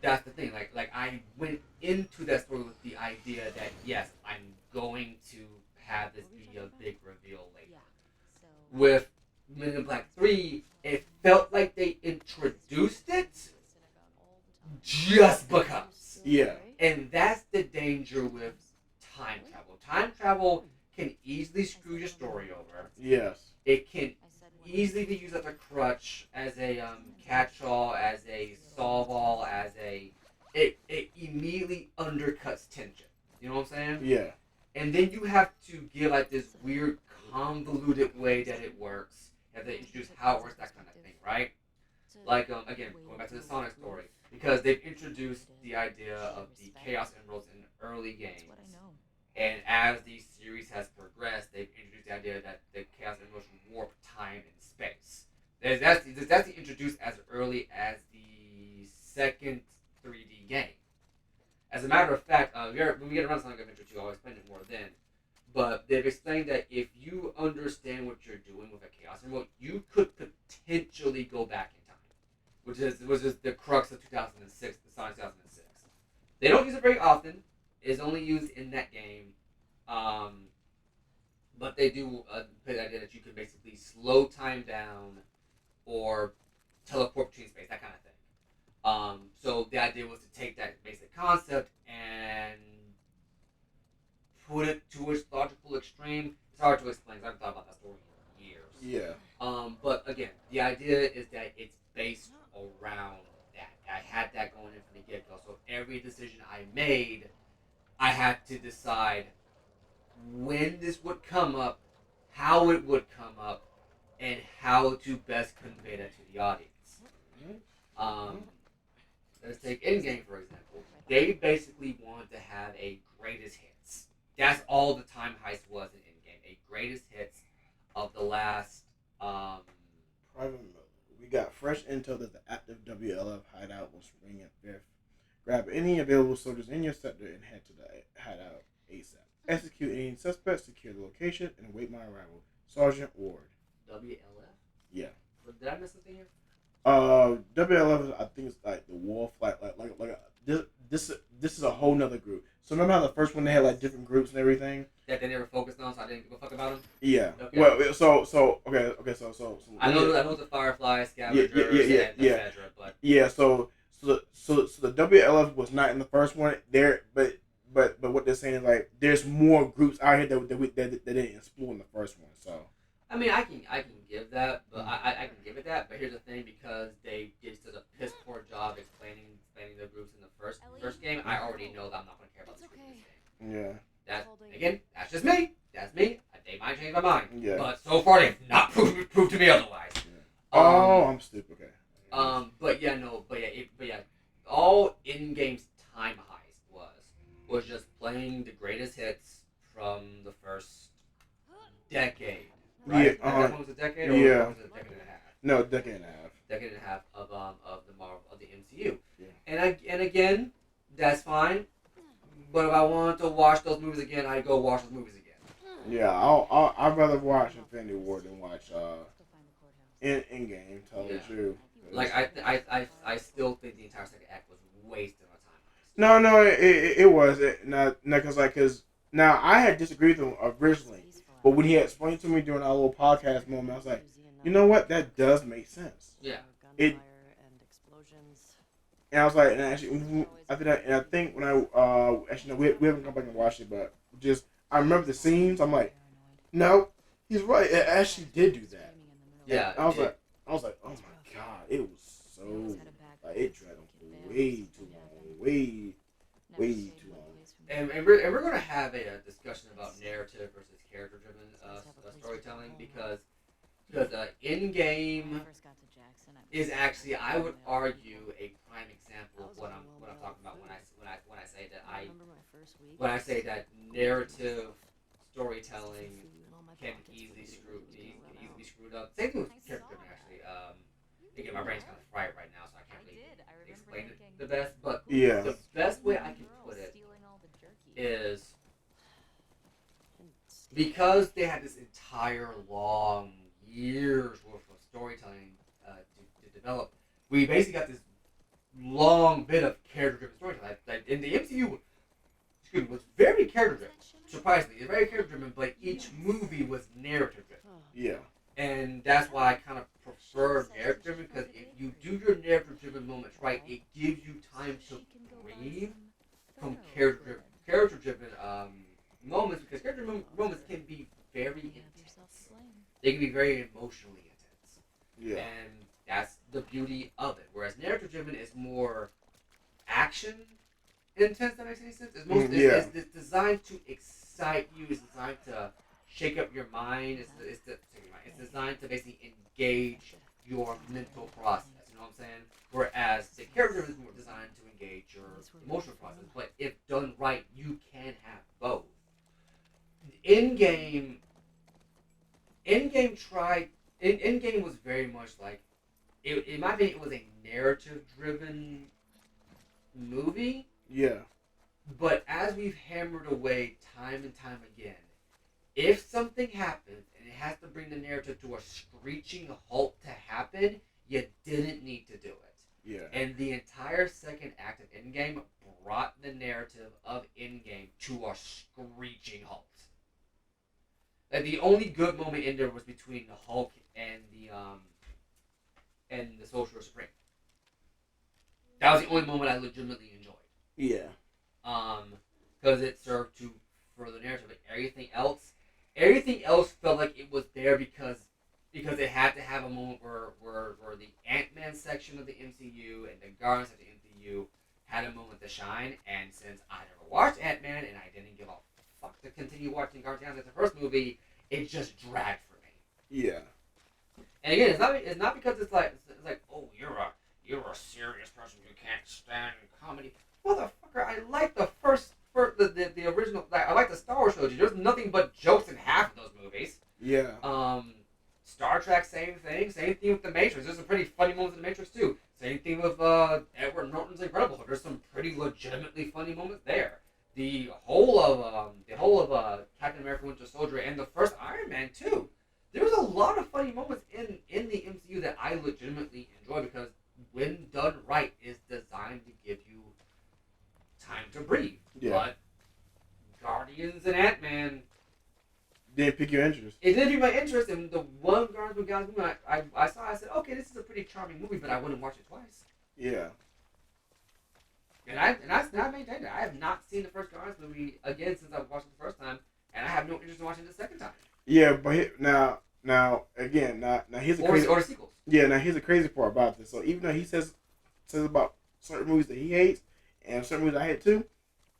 that's the thing. Like I went into that story with the idea that yes, I'm going to have this be a big reveal later. Yeah. So. With Men in Black 3, it felt like they introduced it just because. Yeah. And that's the danger with time travel. Time travel can easily screw your story over. Yes. It can easily be used as a crutch, as a catch-all, as a solve-all, as a... It immediately undercuts tension. You know what I'm saying? Yeah. And then you have to give like this weird convoluted way that it works. You have to introduce how it works, that kind of thing, right? Like, again, going back to the Sonic story. Because they've introduced the idea of the Chaos Emeralds in early games. That's what I know. And as the series has progressed, they've introduced the idea that the Chaos Emeralds warp time and space. That's introduced as early as the second 3D game. As a matter of fact, when we get around to Sonic Adventure 2, I'll explain it more then. But they've explained that if you understand what you're doing with a Chaos Emerald, you could potentially go back in time. Which is the crux of 2006, the Sonic 2006. They don't use it very often. It's only used in that game. But they do play the idea that you can basically slow time down or teleport between space, that kind of thing. So the idea was to take that basic concept and put it to its logical extreme. It's hard to explain. 'Cause I haven't thought about that story in years. Yeah. But again, the idea is that it's based around that. I had that going in from the get-go. So every decision I made, I had to decide when this would come up, how it would come up, and how to best convey that to the audience. Let's take Endgame, for example. They basically wanted to have a greatest hits. That's all the time heist was in Endgame. A greatest hits of the last... Private Miller. We got fresh intel that the active WLF hideout was ringing fifth. Grab any available soldiers in your sector and head to the hideout ASAP. Execute any suspects, secure the location, and await my arrival. Sergeant Ward. WLF? Yeah. But did I miss something here? WLF, I think it's like the Wolf, this is a whole nother group. So remember how the first one they had like different groups and everything? That they never focused on, so I didn't give a fuck about them? Yeah. Okay. Well, so I know the Firefly, Scavengers, and the Fedra, but... Yeah, so the WLF was not in the first one there, but what they're saying is like there's more groups out here that they didn't explore in the first one. So I mean, I can give that, but I can give it that. But here's the thing: because they did such a piss poor job explaining the groups in the first game, I already know that I'm not going to care about this group in this game. yeah, That's just me. That's me. They might change my mind. Yeah. But so far they've not proved to me otherwise. Yeah. I'm stupid. Okay. But yeah, all in-game time heist was just playing the greatest hits from the first decade. Right? Yeah. That one was a decade, or Yeah. was it a decade and a half? No, decade and a half. Decade and a half of the MCU. Yeah. And again, that's fine. But if I wanted to watch those movies again, I'd go watch those movies again. Yeah, I'd rather watch Infinity War than watch in game. Tell you the truth. Like I still think the entire second act was wasted on time. No, it was because now I had disagreed with him originally, but when he had explained to me during our little podcast moment, I was like, you know what, that does make sense. Yeah. And I was like, and actually, after that, and I think when I actually no, we haven't gone back and watched it, but just I remember the scenes. I'm like, no, he's right. It actually did do that. Yeah, I was it- like, oh my god, it was so like it dragged on way too long, way too long. and we're gonna have a discussion about narrative versus character driven storytelling because in game is actually, I would argue, a prime example of what I'm talking about when I say that narrative storytelling can easily be screwed up. Same thing with character driven actually. Again, my brain's kind of fried right now, so I can't really explain it the best. But Yeah, the best way I can put it is because they had this entire long years worth of storytelling to develop. We basically got this long bit of character-driven storytelling. Like in the MCU, excuse me, was very character-driven. Surprisingly, it's very character-driven, but each movie was narrative-driven, yeah, and that's why I kind of prefer narrative-driven because if you do your narrative-driven moments right, it gives you time to breathe from character-driven moments because character moments can be very intense. They can be very emotionally intense, yeah, and that's the beauty of it. Whereas narrative-driven is more action intense. That makes any sense? Yeah. It's designed to excite you. It's designed to shake up your mind. It's designed to basically engage your mental process. You know what I'm saying? Whereas the character is more designed to engage your emotional process. But if done right, you can have both. In game, in game was very much like in my opinion, it was a narrative driven movie. yeah, But as we've hammered away time and time again, if something happens and it has to bring the narrative to a screeching halt to happen, you didn't need to do it. yeah, And the entire second act of Endgame brought the narrative of Endgame to a screeching halt. Like the only good moment in there was between the Hulk and the Sorcerer Supreme. That was the only moment I legitimately enjoyed. yeah, Because it served to further narrative. Like everything else felt like it was there because it had to have a moment where the Ant-Man section of the MCU and the Guardians of the MCU had a moment to shine. And since I never watched Ant-Man and I didn't give a fuck to continue watching Guardians as the first movie, it just dragged for me. yeah, And again, it's not because it's like oh you're a serious person who can't stand comedy. Motherfucker, I like the original. Like, I like the Star Wars trilogy. There's nothing but jokes in half of those movies. yeah, Star Trek, same thing. Same thing with The Matrix. There's some pretty funny moments in The Matrix too. Same thing with Edward Norton's Incredible Hulk. There's some pretty legitimately funny moments there. The whole of Captain America: Winter Soldier and the first Iron Man too. There was a lot of funny moments in the MCU that I legitimately enjoy because when done right, is designed to give you time to breathe. Yeah. But Guardians and Ant-Man, didn't pick your interest. it did pique my interest, and the one Guardians of the Galaxy movie I saw, I said, okay, this is a pretty charming movie, but I wouldn't watch it twice. Yeah, And I maintained it. I have not seen the first Guardians movie again since I watched it the first time, and I have no interest in watching it the second time. yeah, but now again, now here's the crazy. Or the sequels. Yeah, now here's the crazy part about this. So even though he says about certain movies that he hates and certain movies I hate too,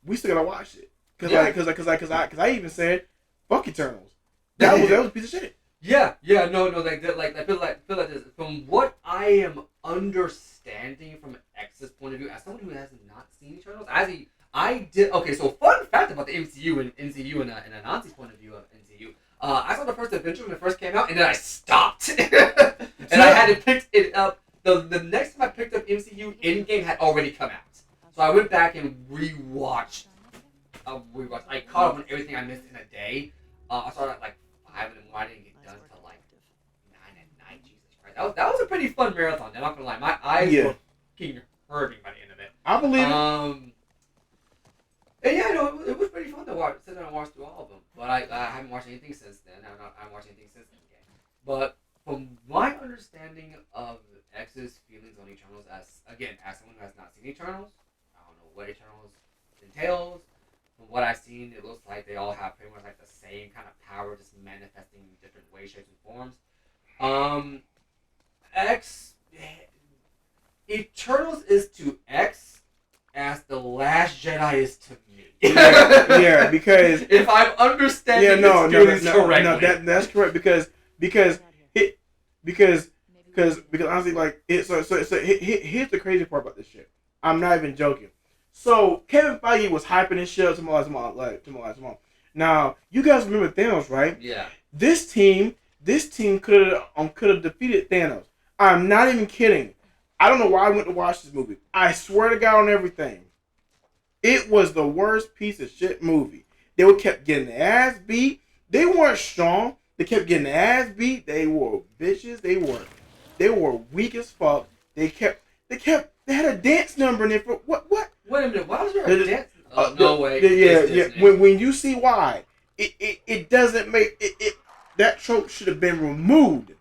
we still gotta watch it. Cause Yeah. I even said fuck Eternals. That was a piece of shit. Yeah, no, like I feel like this. From what I am understanding from X's point of view, as someone who has not seen Eternals, I did. Okay, so fun fact about the MCU and a Nazi's point of view of MCU. I saw the first Avengers when it first came out, and then I stopped, and I hadn't picked it up. The next time I picked up MCU, Endgame had already come out, so I went back and rewatched. I caught up on everything I missed in a day. I started at like 5 in the morning. I didn't get done till like 9 at night. Jesus Christ, that was a pretty fun marathon. I'm not gonna lie, my eyes were fucking hurting by the end of it. I believe it. And yeah, no, it was pretty fun to sit down and watch through all of them. But I haven't watched anything since then. I haven't watched anything since Endgame. But from my understanding of X's feelings on Eternals as someone who has not seen Eternals. I don't know what Eternals entails. From what I've seen, it looks like they all have pretty much like the same kind of power, just manifesting in different ways, shapes, and forms. X Eternals is to X as the Last Jedi is to me. Yeah, because if I'm understanding his feelings correctly, that's correct because it because honestly, like here's the crazy part about this shit. I'm not even joking. So Kevin Feige was hyping his shit tomorrow. Now you guys remember Thanos, right? yeah. This team could have defeated Thanos. I'm not even kidding. I don't know why I went to watch this movie. I swear to God on everything. It was the worst piece of shit movie. They were kept getting their ass beat. They weren't strong. They kept getting their ass beat. They were bitches. They were weak as fuck. They had a dance number in it for what? Wait a minute. Why was there a dance? No way. Yeah. When you see why, it doesn't make it. That trope should have been removed.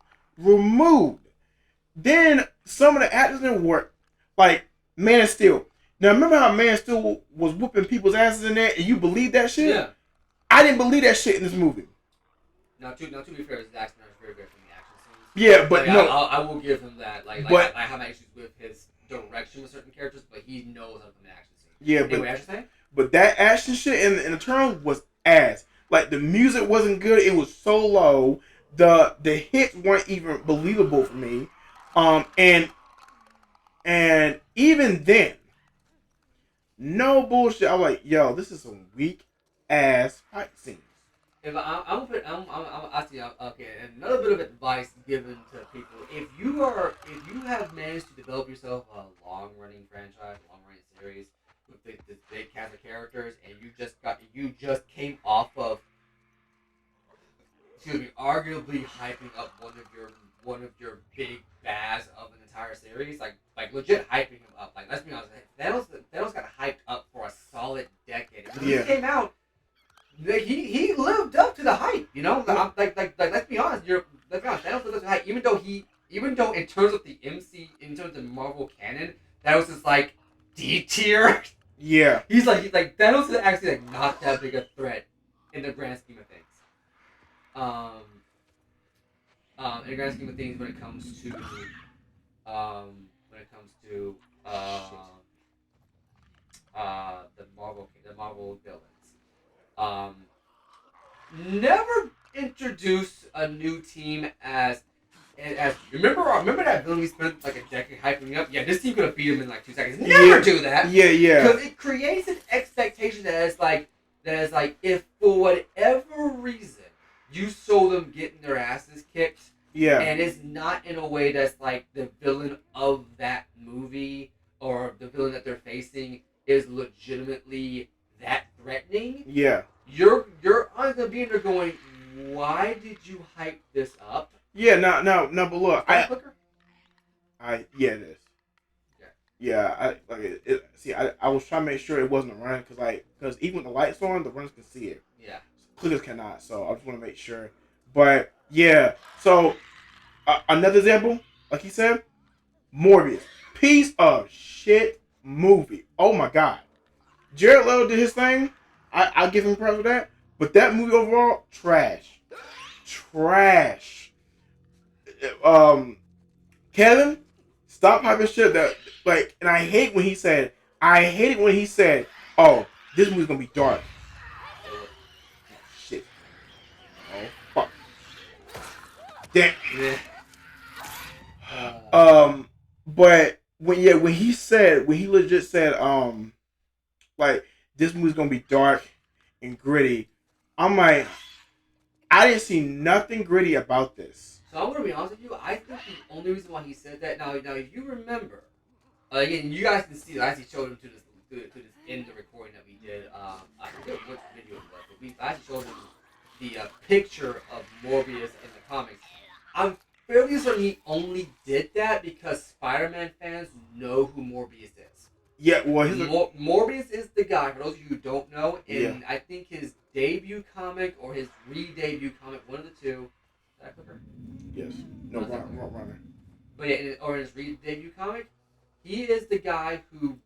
Then some of the actors didn't work. Like Man of Steel. Now remember how Man of Steel was whooping people's asses in there, and you believe that shit? Yeah. I didn't believe that shit in this movie. Now to be fair, Zack Snyder's very good from the action scenes. Yeah, but like, no. I will give him that. But- I have issues with his direction with certain characters, but he knows how to the action scenes. Yeah, Anyway, as you're saying? but that action shit in the Eternals was ass. Like the music wasn't good. It was so low. The hits weren't even believable for me. And even then, no bullshit. I'm like, yo, this is some weak ass fight scenes. If I'm asking, okay, another bit of advice given to people: if you have managed to develop yourself a long running franchise, long running series with this big cast of characters, and you just came off of, arguably hyping up one of your big bads of an entire series, like legit hyping him up. Like, let's be honest, Thanos got hyped up for a solid decade. When he came out, he lived up to the hype. You know, let's be honest. Thanos lived up to the hype, even though in terms of in terms of Marvel canon, that was just like D tier. Yeah. He's like Thanos is actually like not that big a threat in the grand scheme of things. In the grand scheme of things, when it comes to the Marvel villains, never introduce a new team as remember that villain we spent like a decade hyping up. Yeah, this team could have beat him in like 2 seconds. Never do that. Yeah. Because it creates an expectation that is like if for whatever reason you saw them getting their asses kicked, and it's not in a way that's like the villain of that movie or the villain that they're facing is legitimately that threatening. Yeah. You're on the being there going, why did you hype this up? Yeah. No. But look, it is. Yeah, I was trying to make sure it wasn't a run because even with the lights on, the runners can see it. Yeah. Clickers cannot, so I just want to make sure. But yeah, so another example, like he said, Morbius, piece of shit movie. Oh my god, Jared Leto did his thing. I'll give him credit for that. But that movie overall, trash. Kevin, stop hyping shit that and I hate when he said, oh, this movie's gonna be dark. Shit. Oh fuck. Damn. Yeah. But when he legit said, this movie's gonna be dark and gritty, I'm like, I didn't see nothing gritty about this. So I'm gonna be honest with you. I think the only reason why he said that now if you remember, again, you guys can see. I actually showed him to this in the recording that we did. I forget which video it was, but I actually showed him the picture of Morbius in the comics. I'm fairly certain he only did that because Spider-Man fans know who Morbius is. Yeah, well, Morbius is the guy, for those of you who don't know, in Yeah. I think his debut comic or his re-debut comic, one of the two. Did I click her? Yes. No, runner. But yeah, or in his debut comic, he is the guy who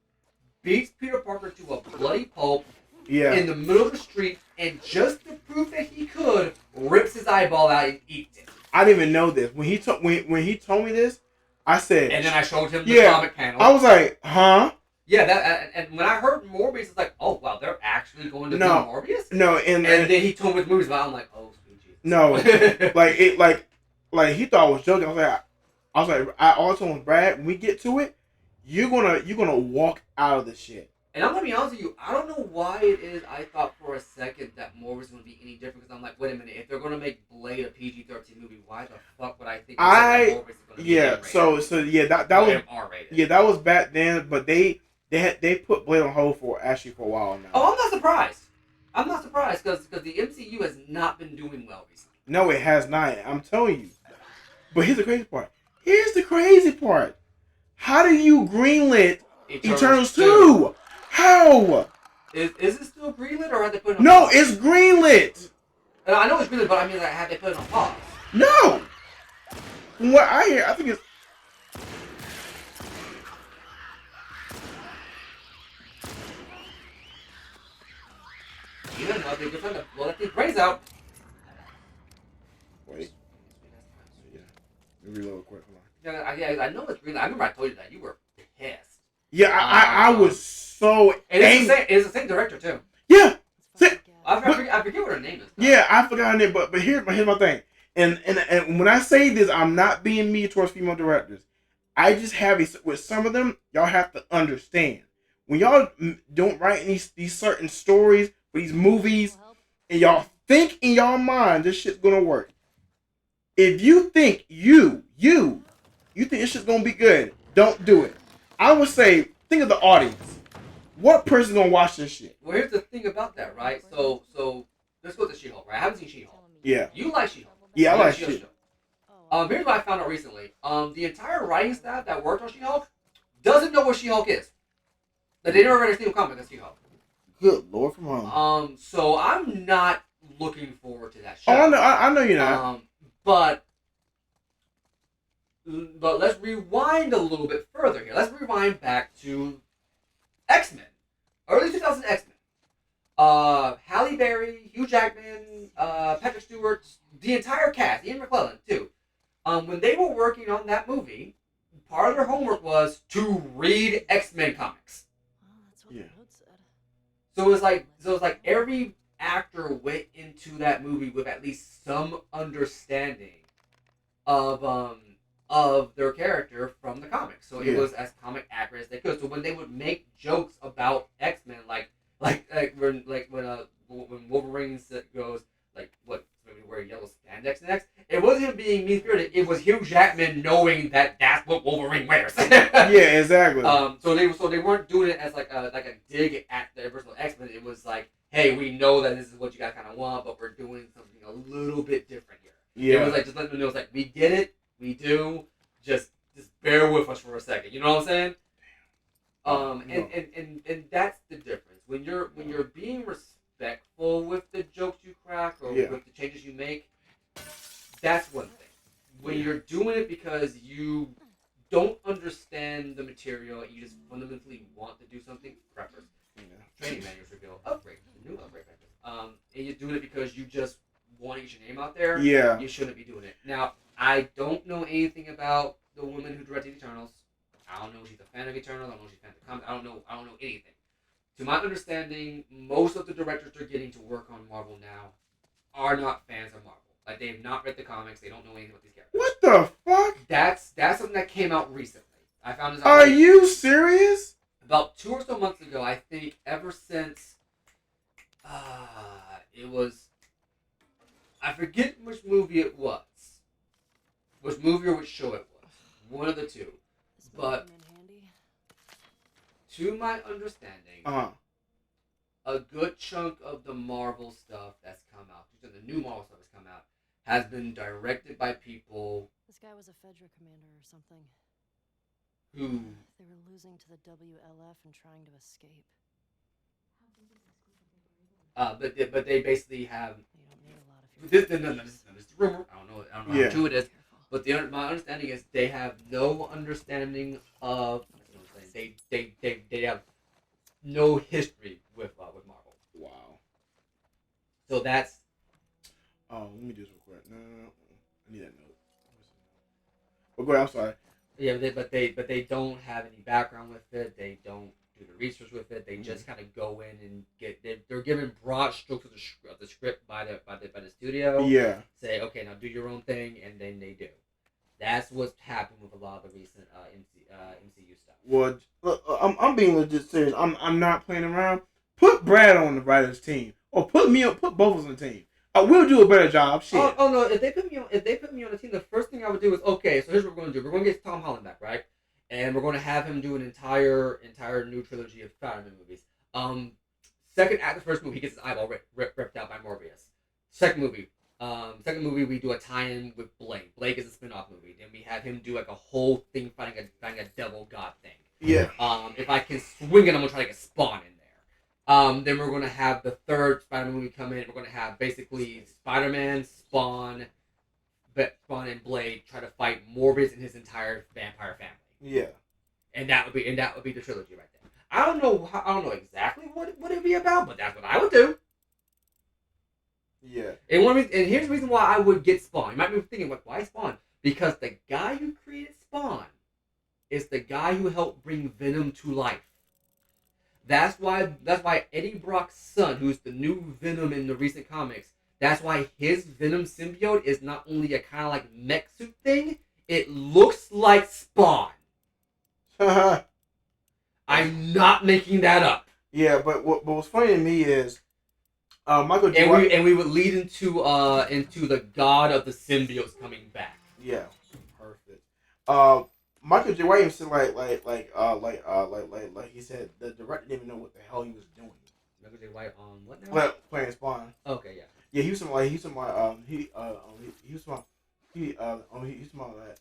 beats Peter Parker to a bloody pulp Yeah. in the middle of the street, and just to prove that he could, rips his eyeball out and eats it. I didn't even know this. When he told me this, I said, And then I showed him the Yeah. comic panel. I was like, huh? Yeah, that and when I heard Morbius, it's like, oh wow, they're actually going to do No. Morbius. No, And then he told me the movies about. I'm like, oh sweet Jesus. No, like he thought I was joking. I was like, I also told Brad, when we get to it, you're gonna walk out of the shit. And I'm gonna be honest with you, I don't know why it is. I thought for a second that Morbius was gonna be any different because I'm like, wait a minute, if they're gonna make Blade a PG-13 movie, why the fuck would I think Morbius is gonna be Yeah, so yeah, that was R-rated? Yeah, that was back then, but they put Blade on hold for a while now. Oh, I'm not surprised. I'm not surprised because the MCU has not been doing well recently. No, it has not. I'm telling you. But here's the crazy part. How do you greenlit Eternals 2? How? Is it still greenlit or have they put it on No, pause? it's greenlit. I know it's greenlit, but I mean, like, have they put it on pause? No. From what I hear, I think it's. You don't know, they're good time to blow that thing's brains out. Wait. Yeah. Let me reload quick. Hold on. Yeah, I know it's greenlit. I remember I told you that. You were pissed. Yeah, I was so And angry. it's the same director, too. Yeah. Let's See- fucking get it. I forget what her name is. Yeah, I forgot her name, but here's my thing. And when I say this, I'm not being mean towards female directors. I just have with some of them, y'all have to understand when y'all don't write these certain stories for these movies, Will help. and y'all think in y'all mind this shit's gonna work. If you think you think this shit's gonna be good, don't do it. I would say think of the audience. What person's gonna watch this shit? Well, here's the thing about that, right? So let's go to She-Hulk, right? I haven't seen She-Hulk. Telling me Yeah. You like She-Hulk. Yeah, I You like She-Hulk shit. show. Oh, Here's what I found out recently. The entire writing staff that worked on She-Hulk doesn't know what She-Hulk is. Like, they never read a single comic of She-Hulk. Good Lord from home. So I'm not looking forward to that show. Oh, I know you're not. But let's rewind a little bit further here. Let's rewind back to X-Men, early 2000 X-Men. Halle Berry, Hugh Jackman, Patrick Stewart, the entire cast, Ian McKellen too. When they were working on that movie, part of their homework was to read X-Men comics. well, that's what Yeah. the note said. So it was like every actor went into that movie with at least some understanding of their character from the comics. So it Yeah. was as comic accurate as they could. So when they would make jokes about X-Men, when Wolverine goes like what maybe wear yellow spandex next, it wasn't him being mean spirited. It was Hugh Jackman knowing that that's what Wolverine wears. Yeah, exactly. So they weren't doing it as like a dig at the original X-Men. It was like, hey, we know that this is what you guys kind of want, but we're doing something a little bit different here. Yeah. It was like just letting them know, it's like we get it, we do, just bear with us for a second. You know what I'm saying? And that's the difference when you're being respectful with the jokes you crack or Yeah. with the changes you make. That's one thing. When you're doing it because you don't understand the material, you just fundamentally want to do something. Preppers, training manuals reveal upgrade, the new upgrade factors. And you're doing it because you just want to get your name out there. Yeah. You shouldn't be doing it. Now, I don't know anything about the woman who directed Eternals. I don't know if she's a fan of Eternals. I don't know if she's a fan of the comics. I don't know anything. To my understanding, most of the directors they're getting to work on Marvel now are not fans of Marvel. Like, they have not read the comics. They don't know anything about these characters. What the fuck? That's something that came out recently. I found this out Are like, you serious? about 2 or so months ago. I think ever since it was, I forget which movie it was, which movie or which show it was. One of the two. This But- might come in handy. To my understanding, a good chunk of the Marvel stuff that's come out, the new Marvel stuff that's come out, has been directed by people This guy was a Fedra commander or something. who, They were losing to the WLF and trying to escape. but they basically have You don't need a lot if you're this is a rumor. I don't know Yeah. how true it is. careful. But my understanding is they have no understanding of. They have no history with Marvel. Wow. So that's Oh, let me do this real quick. No. I need that note. But go ahead, I'm sorry. yeah. But they don't have any background with it. They don't do the research with it. They just kind of go in and they're given broad strokes of the script by the studio. Yeah. Say, okay, now do your own thing, and then they do. That's what's happened with a lot of the recent MCU stuff. Well, I'm being legit serious. I'm not playing around. Put Brad on the writers team, or put both of us on the team. We'll do a better job. Shit. Oh no! If they put me on the team, the first thing I would do is okay. So here's what we're going to do. We're going to get Tom Holland back, right? And we're going to have him do an entire new trilogy of Spider-Man movies. Second after the first movie, he gets his eyeball ripped out by Morbius. Second movie, we do a tie-in with Blake. Blake is a spin-off movie. Then we have him do like a whole thing fighting a devil god thing. Yeah. If I can swing it, I'm gonna try to get Spawn in there. Then we're gonna have the third Spider-Man movie come in. We're gonna have basically Spider-Man, Spawn, and Blade try to fight Morbius and his entire vampire family. Yeah. And that would be the trilogy right there. I don't know exactly what it'd be about, but that's what I would do. Yeah. And here's the reason why I would get Spawn. You might be thinking, why Spawn? Because the guy who created Spawn is the guy who helped bring Venom to life. That's why Eddie Brock's son, who's the new Venom in the recent comics, that's why his Venom symbiote is not only a kind of like mech suit thing, it looks like Spawn. I'm not making that up. Yeah, but what's funny to me is Michael J. White, and we would lead into the god of the symbiotes coming back. Yeah, perfect. Michael J. White said like he said the director didn't even know what the hell he was doing. Michael J. White on what now? Well, playing Spawn. Okay, yeah. Yeah, he was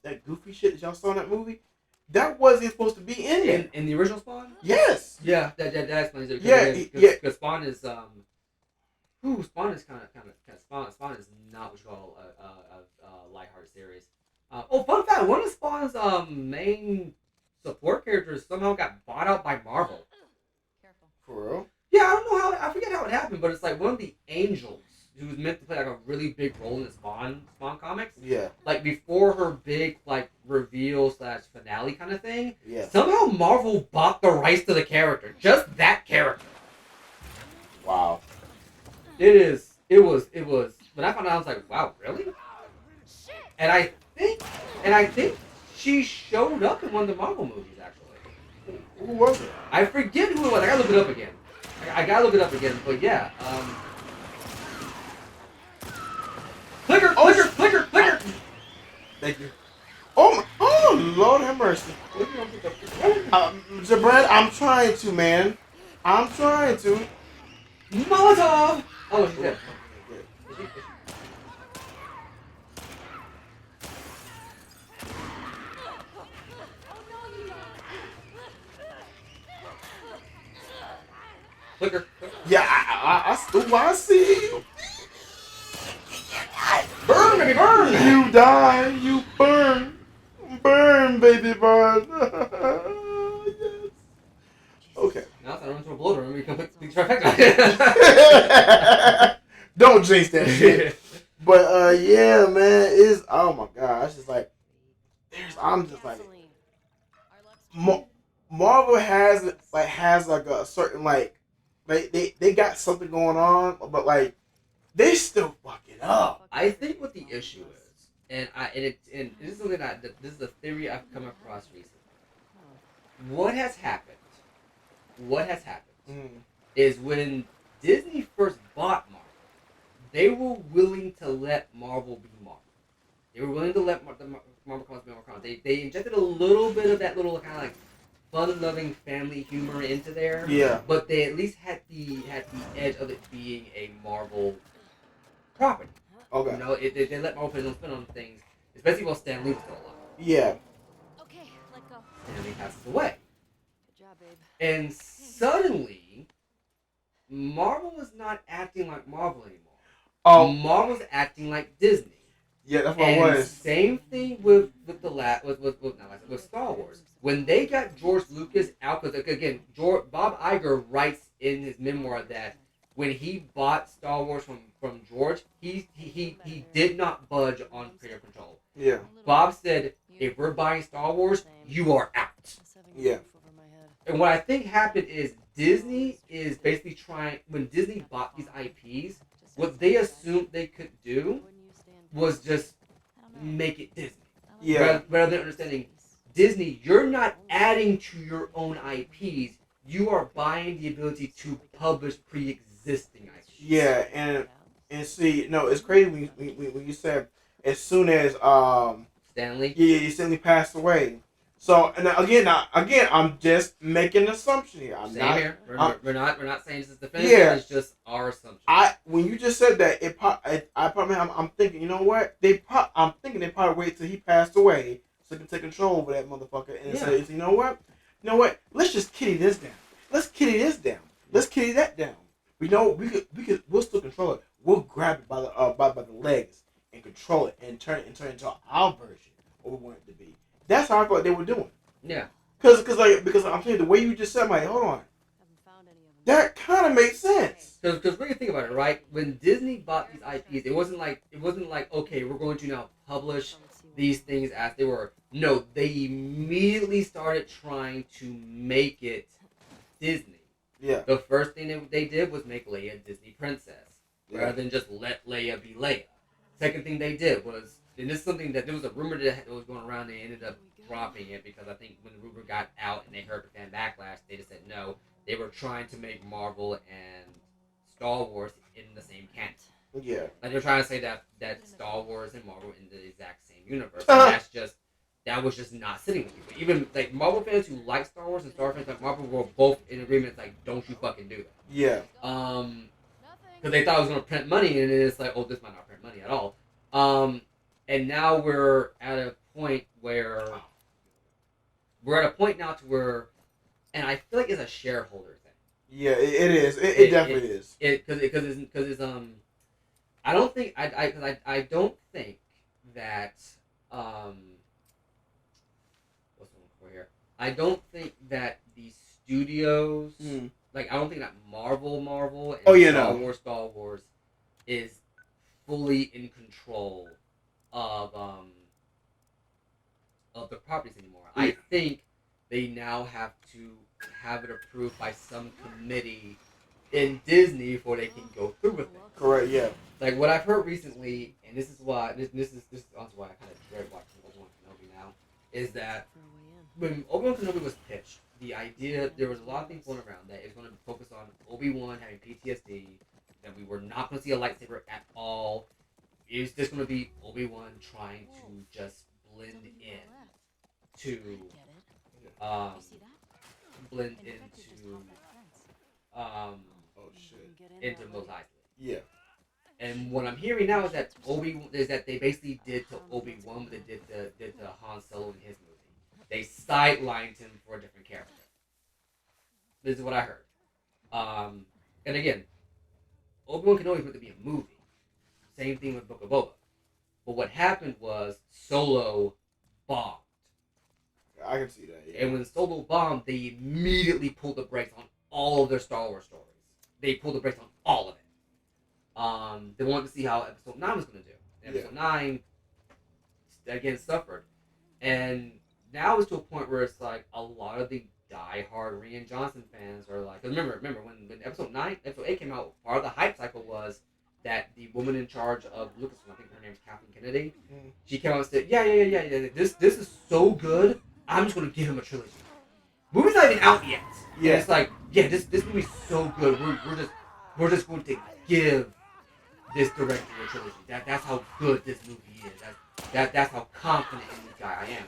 that goofy shit that y'all saw in that movie. That wasn't supposed to be in it. In the original Spawn? Yes. Yeah, that explains it. Yeah. Because Spawn is Spawn is kind of Spawn is not what you call a lighthearted series. Fun fact: one of Spawn's main support characters somehow got bought out by Marvel. Careful. For real? Yeah, I don't know how. I forget how it happened, but it's like one of the Angels who was meant to play like a really big role in the Spawn comics. Yeah. Like before her big like reveal / finale kind of thing. Yeah. Somehow Marvel bought the rights to the character, just that character. Wow. It was. When I found out, I was like, wow, really? And I think she showed up in one of the Marvel movies actually. Who was it? I forget who it was. I gotta look it up again. But yeah. Clicker. Thank you. Oh, Lord have mercy. Brad, I'm trying to, man. I'm trying to. Molotov. Oh, she's dead. Clicker. Yeah, I see you. Burn, baby, burn! You die, you burn. Burn, baby, burn. Yes. Okay. Now it's I run into a bloater and we complete the trifecta. Don't jinx that shit. But yeah, man, it's oh my god, it's just like I'm just like Marvel has like a certain like they got something going on, but like they still fuck it up. I think what the issue is, and this is something this is a theory I've come across recently. What has happened is when Disney first bought Marvel, they were willing to let Marvel be Marvel. They were willing to let Marvel Comics be Marvel Comics. They injected a little bit of that little kind of like fun-loving family humor into there. Yeah. But they at least had the edge of it being a Marvel property. Okay. You know, they let Marvel put spin on things, especially while Stan Lee was still alive. Yeah. Okay, let go. Stan Lee passes away. Good job, babe. And suddenly, Marvel was not acting like Marvel anymore. Marvel's acting like Disney. Yeah, that's what And it was. same thing with with Star Wars. When they got George Lucas out, because again, Bob Iger writes in his memoir that when he bought Star Wars from George, he did not budge on creative control. Yeah. Bob said, "If we're buying Star Wars, you are out." Yeah. And what I think happened is Disney is basically trying. When Disney bought these IPs, what they assumed they could do was just make it Disney. Yeah. Rather than understanding Disney, you're not adding to your own IPs. You are buying the ability to publish pre-existing IPs. Yeah, and see, no, it's crazy when you said as soon as Stanley. yeah, he suddenly passed away. So and again, I'm just making an assumption here. I'm Same not. here. We're not saying this is definitive. Yeah. It's just our assumption. When you just said that, I'm thinking, you know what? I'm thinking they probably wait till he passed away so they can take control over that motherfucker and say, you know what? Let's just kitty this down. Let's kitty this down. Let's kitty that down. We'll still control it. We'll grab it by the legs and control it and turn it into our version of what we want it to be. That's how I thought they were doing. Yeah. Because I'm telling you, the way you just said, I'm like, hold on. That kind of makes sense. Because when you think about it, right? When Disney bought these IPs, it wasn't like okay, we're going to now publish these things as they were. No, they immediately started trying to make it Disney. Yeah. The first thing they did was make Leia a Disney princess, Yeah. rather than just let Leia be Leia. Second thing they did was, and this is something that there was a rumor that was going around. They ended up dropping it because I think when the rumor got out and they heard the fan backlash, they just said no. They were trying to make Marvel and Star Wars in the same canon. Yeah. Like they're trying to say that Star Wars and Marvel in the exact same universe. And that was just not sitting with people. Even like Marvel fans who like Star Wars and Star Wars fans like Marvel were both in agreement. Like, don't you fucking do that. Yeah. Because they thought it was going to print money, and it's like, oh, this might not print money at all. And now we're at a point now to where, and I feel like it's a shareholder thing. Yeah, it is. It definitely is. Because it's I don't think I don't think that what's the one for here? I don't think that the studios like I don't think that Marvel and Star Wars is fully in control of the properties anymore. Yeah. I think they now have to have it approved by some committee in Disney before they can go through with it. Correct. Yeah. Like what I've heard recently, and this is why also why I kind of dread watching Obi-Wan Kenobi now, is that when Obi-Wan Kenobi was pitched, the idea there was a lot of things going around that it was going to focus on Obi-Wan having PTSD, that we were not going to see a lightsaber at all. It was just going to be Obi-Wan trying to just blend in to into Mos Eisley. Yeah. And what I'm hearing now is that they basically did to Obi-Wan what they did to Han Solo in his movie. They sidelined him for a different character. This is what I heard. And again, Obi-Wan Kenobi was meant to be a movie. Same thing with Book of Boba. But what happened was Solo bombed. I can see that. Yeah. And when Solo bombed, they immediately pulled the brakes on all of their Star Wars stories. They pulled the brakes on all of it. They wanted to see how Episode 9 was going to do. And Episode 9, again, suffered. And now it's to a point where it's like a lot of the die-hard Rian Johnson fans are like... Remember when Episode 8 came out, part of the hype cycle was that the woman in charge of Lucasfilm, I think her name's Kathleen Kennedy, she came out and said, yeah, this is so good, I'm just going to give him a trilogy. Movie's not even out yet. Yeah. And it's like, yeah, this movie's so good, we're just going to give this director a trilogy. That's how good this movie is. That's how confident in this guy I am.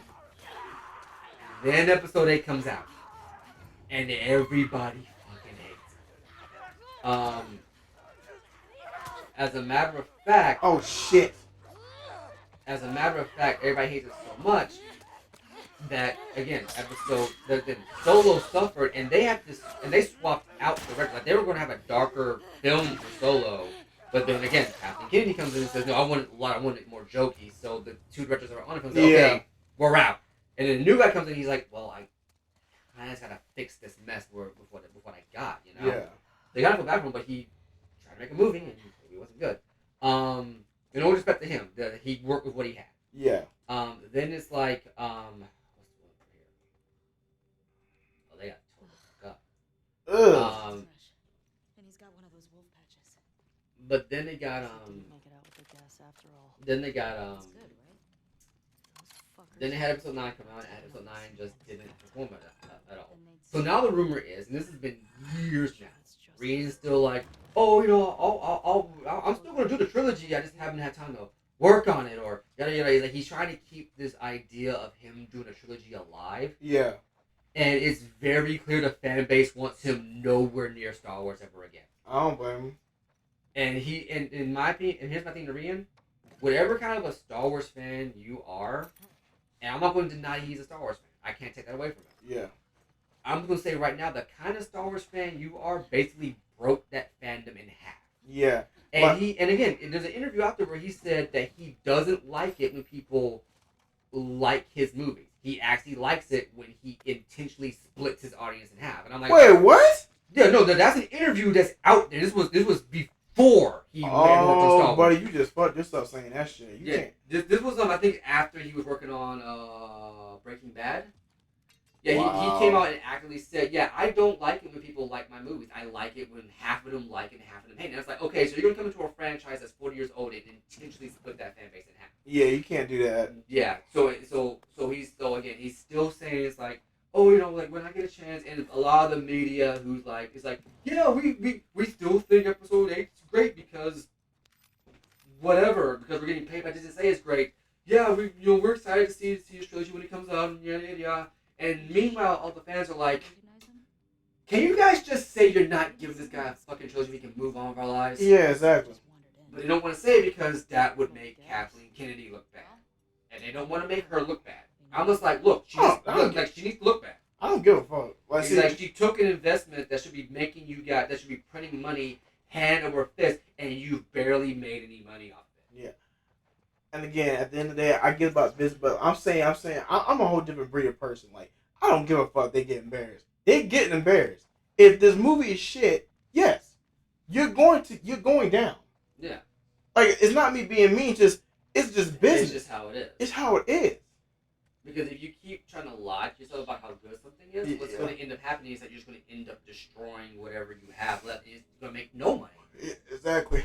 Then Episode 8 comes out, and everybody fucking hates it. As a matter of fact... Oh, shit. As a matter of fact, everybody hates it so much that, again, then Solo suffered, and they swapped out the director. Like, they were going to have a darker film for Solo, but then again, Kathleen Kennedy comes in and says, "No, I want it more jokey." So the two directors that are on it come say, Yeah. "Okay, we're out." And then the new guy comes in, he's like, "Well, I just gotta fix this mess with what I got, you know." Yeah. They got to go back from him, but he tried to make a movie and it wasn't good. In all respect to him, he worked with what he had. Yeah. Then it's like, what's the one here? Oh, they got totally fucked up. Ugh. And he's got one of those wolf patches. But then they got Didn't make it out with the gas after all. then they got That's good, right? Those fuckers. then they had episode 9 come out, and episode 9 just didn't perform at all. Then they'd So say, now the rumor is, and this has been years now, "It's just Rian's still like, oh, you know, I'm still gonna do the trilogy. I just haven't had time to work on it, or yada yada. He's like, he's trying to keep this idea of him doing a trilogy alive, Yeah. and it's very clear the fan base wants him nowhere near Star Wars ever again. I don't blame him. And in my opinion, and here's my thing to Rian, whatever kind of a Star Wars fan you are, and I'm not going to deny he's a Star Wars fan. I can't take that away from him. Yeah. I'm going to say right now, the kind of Star Wars fan you are basically broke that fandom in half. Yeah. And But- and again, there's an interview out there where he said that he doesn't like it when people like his movies. He actually likes it when he intentionally splits his audience in half. And I'm like, Wait, what? yeah, no, that's an interview that's out there. This was before he went and worked on Star Wars. Buddy, you just fucked yourself saying that shit. You Yeah, can't. this was I think after he was working on Breaking Bad. Yeah, Wow. he came out and actively said, yeah, I don't like it when people like my movies. I like it when half of them like it and half of them hate it. And it's like, okay, so you're going to come into a franchise that's 40 years old and intentionally split that fan base in half. Yeah, you can't do that. Yeah, so he's still saying it's like, oh, you know, like when I get a chance, and a lot of the media who's like, it's like, yeah, we still think episode 8 is great because whatever, because we're getting paid by Disney to say it's great. Yeah, we're excited to see his trilogy when it comes out, and yada yada yada. And meanwhile, all the fans are like, Recognize him? can you guys just say you're not giving this guy a fucking trilogy we can move on with our lives? Yeah, exactly. Just wandered in. But they don't want to say it because that would make Kathleen Kennedy look bad. And they don't want to make her look bad. I'm just like, look, she needs to look bad. I don't give a fuck. Like, It's see, like she took an investment that should be making that should be printing money hand over fist, and you've barely made any money off of it. and again, at the end of the day, I get about business, but I'm saying, I'm a whole different breed of person. Like, I don't give a fuck. They get embarrassed. They getting embarrassed. If this movie is shit, yes, you're going down. Yeah. Like, it's not me being mean. It's just business. It's just how it is. It's how it is. Because if you keep trying to lie to yourself about how good something is, what's Yeah. going to end up happening is that you're just going to end up destroying whatever you have left. It's going to make no money. Yeah, exactly.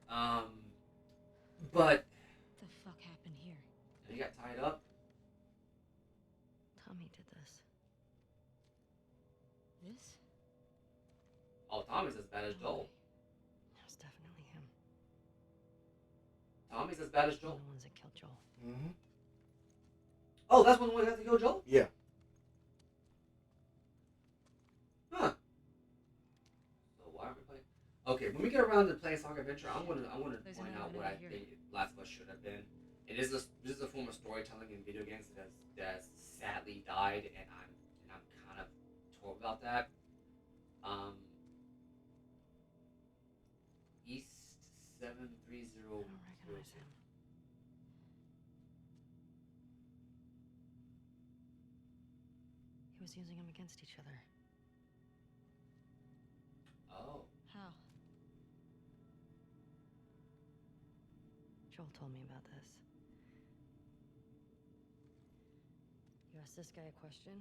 But What the fuck happened here? he got tied up. Tommy did this. This? Oh, Tommy's as bad as Joel. It was definitely him. Tommy's as bad as One Joel. of the ones that killed Joel. Mm-hmm. Oh, that's one of the ones that got to kill Joel? Yeah. Huh. So why aren't we playing? Okay, when we get around to playing Sonic Adventure, I want to There's point another out one what I over here. think Last of Us should have been. This is a form of storytelling in video games that's sadly died, and I'm kind of torn about that. East 730. I don't recognize him. He was using them against each other. Oh. How? Joel told me about this. You ask this guy a question,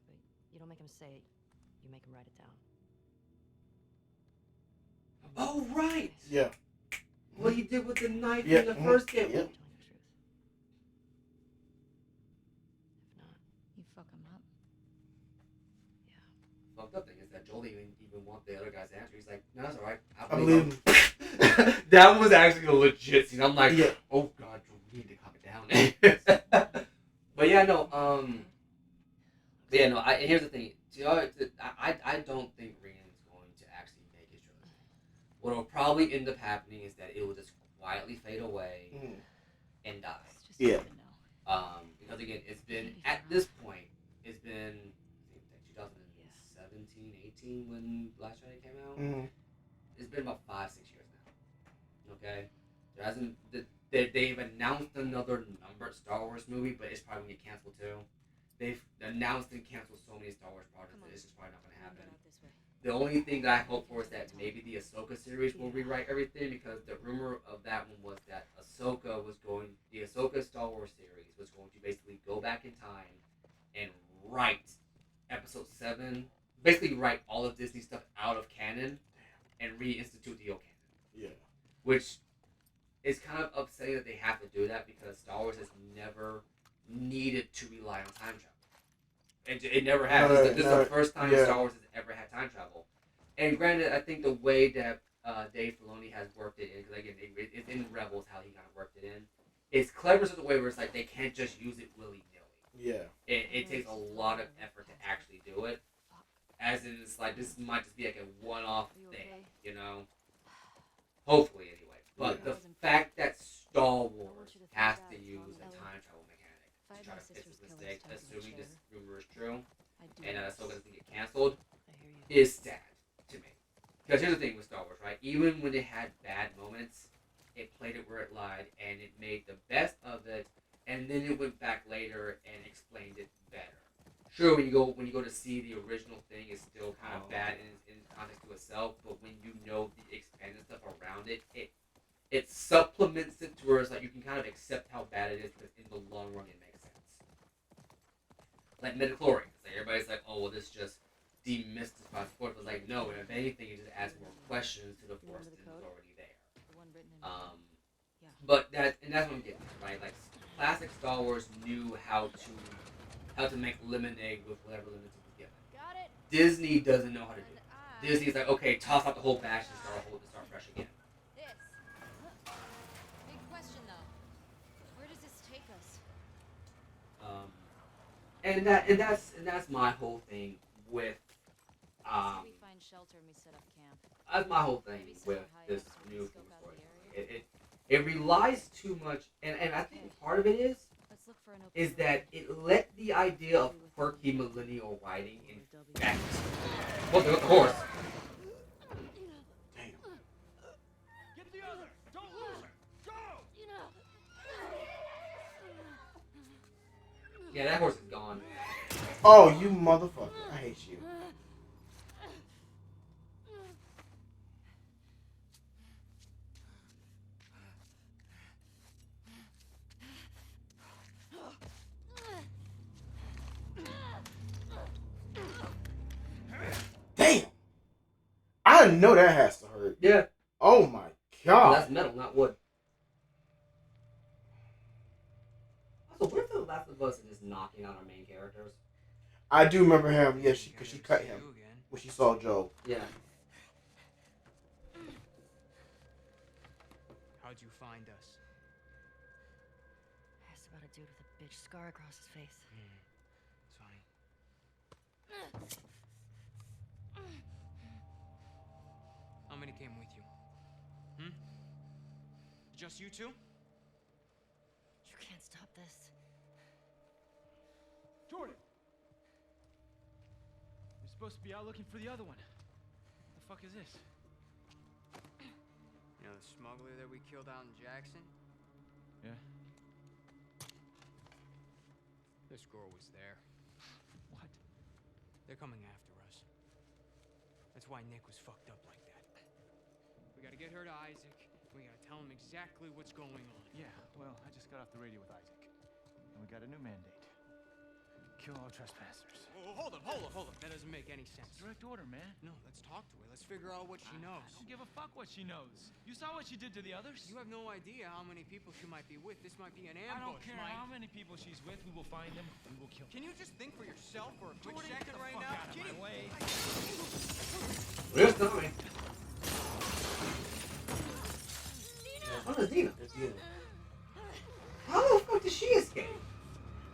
but you don't make him say it. You make him write it down. Oh right. Yeah. What he did with the knife Yeah, in the mhm, first game. yeah. Telling the truth. If not, You fuck him up? yeah. Fucked up thing is that Joel didn't even want the other guy's answer. He's like, no, that's alright. I believe him. That was actually a legit scene. I'm like, Yeah. oh god, Joel, we need to calm it down. But yeah, no, and here's the thing. I don't think Rian's going to actually make his trilogy. What will probably end up happening is that it will just quietly fade away Mhm. and die. It's just Yeah. good to know. Because again, it's been at this point, it's been I think 2017, 18 when Last Jedi came out. Mm-hmm. It's been about 5-6 years now. Okay, There hasn't. They've announced another numbered Star Wars movie, but it's probably gonna get canceled too. They've announced and canceled so many Star Wars projects that it's just probably not gonna Get happen. out this way. The only thing that I hope for is that maybe the Ahsoka series will rewrite everything, because the rumor of that one was that the Ahsoka Star Wars series was going to basically go back in time and write Episode 7, basically write all of Disney stuff out of canon and reinstitute the old canon. Yeah. Which is kind of upsetting that they have to do that, because Star Wars has never needed to rely on time travel. It never has. This is the first time Star Wars has ever had time travel. And granted, I think the way that Dave Filoni has worked it in, because again, it's in Rebels how he kind of worked it in, it's clever in the way where it's like they can't just use it willy nilly. Yeah. It takes a lot of effort to actually do it. As in, it's like this might just be like a one-off Are you thing, okay? you know. Hopefully, anyway. But Yeah. the fact that Star Wars you to think has that, to use a Ellie. time travel mechanic If I to had try my to fix sister's this killers mistake, tied to a assuming this chair, rumor is true, I'd do and this. Ahsoka doesn't get canceled, I hear you. is sad to me. Because here's the thing with Star Wars, right? Even when it had bad moments, it played it where it lied, and it made the best of it, and then it went back later and explained it better. Sure, when you go to see the original thing, it's still kind of bad in context to itself, but when you know the expanded stuff around it, it supplements it to where it's like you can kind of accept how bad it is, because in the long run it makes sense. Like midichlorians, like everybody's like, oh well, this just demystifies Force, but like no, if anything, it just adds more questions to the Force than is already there. The one written in Yeah. But that's what I'm getting at, right? Like classic Star Wars knew how to make lemonade with whatever lemons it was given. Got it. Disney doesn't know how to do And it. I Disney's like, okay, toss out the whole batch and start fresh again. This. Big question though. Where does this take us? And that's my whole thing with Say we find shelter and we set up camp. that's my whole thing Maybe with somewhere high this enough so we new can scope out story. the area. It relies too much, and I think part of it is Let's look for an open is road. that it let the idea of quirky millennial writing infect. Well, the horse. Damn. Get the other! Don't lose her! Go! Yeah, that horse is gone. Oh, you motherfucker! I hate you. Damn! I know that has to hurt. Yeah, Oh my well, god! that's metal, not wood. Also, what if The Last of Us is knocking out our main characters? I do remember him. Yeah, because she cut him when she saw Joe. Yeah. How'd you find us? Asked about a dude with a bitch scar across his face. It's fine. How many came with you? Just you two? You can't stop this. Jordan! You're supposed to be out looking for the other one. What the fuck is this? You know the smuggler that we killed out in Jackson? Yeah. This girl was there. What? They're coming after us. That's why Nick was fucked up like that. We gotta get her to Isaac. We gotta tell him exactly what's going on. Yeah, well, I just got off the radio with Isaac. And we got a new mandate. Kill all trespassers. Oh, hold up. That doesn't make any sense. Direct order, man. No, let's talk to her. Let's figure out what she knows. I don't give a fuck what she knows. You saw what she did to the others? You have no idea how many people she might be with. This might be an I ambush, don't care Mike. how many people she's with. We will find them. We will kill them. Can you just think for yourself for a quick Jordan, get second the right fuck now? out of Kitty, my way. Where's Tommy? What is Dina? It's you. How the fuck did she escape?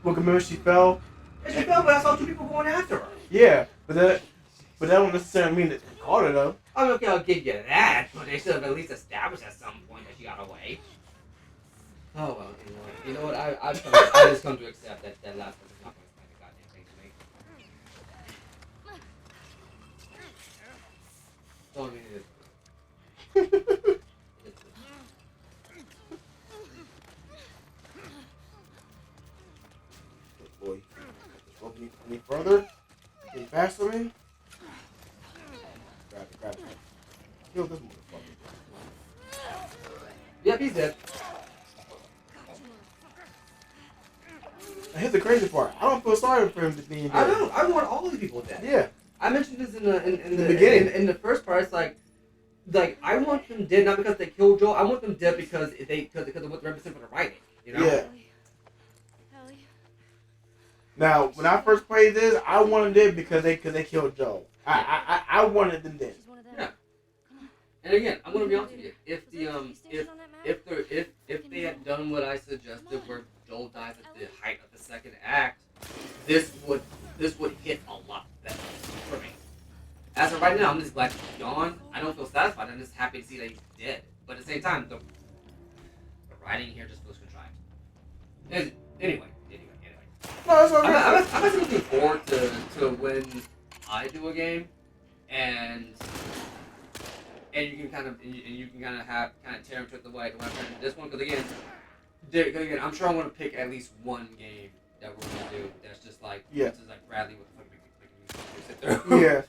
Look, remember she fell? And she fell, but I saw two people going after her. Yeah, but that don't necessarily mean that they caught her though. I mean, okay, I'll give you that, but they should have at least established at some point that she got away. Oh well, you know what? I just come to accept that last person's not going to explain the goddamn thing to me. So I mean, it is. further? Any faster than me? Grab it. Kill this motherfucker. Yep, he's dead. And here's the crazy part. I don't feel sorry for him to being dead. I know. I want all these people dead. Yeah. I mentioned this in the beginning. In the first part, it's like I want them dead not because they killed Joel. I want them dead because because of what they represent for the writing. You know? Yeah. Ellie. Now, when I first played this, I wanted it because they killed Joe. I wanted them dead. She's one of them. Yeah. And again, I'm gonna be honest with you. If Was the there 50 stations on that map? if they had done what I suggested, where Joel dies at the height of the second act, this would hit a lot better for me. As of right now, I'm just glad he's gone. I don't feel satisfied. I'm just happy to see that he's dead. But at the same time, the writing here just feels contrived. Anyway. No, it's okay. I'm actually looking forward to when I do a game, and you can kind of tear into it the way I'm trying to do this one, because again, I'm sure I want to pick at least one game that we're gonna do that's just like this is like Bradley with the fucking sit through. Yeah.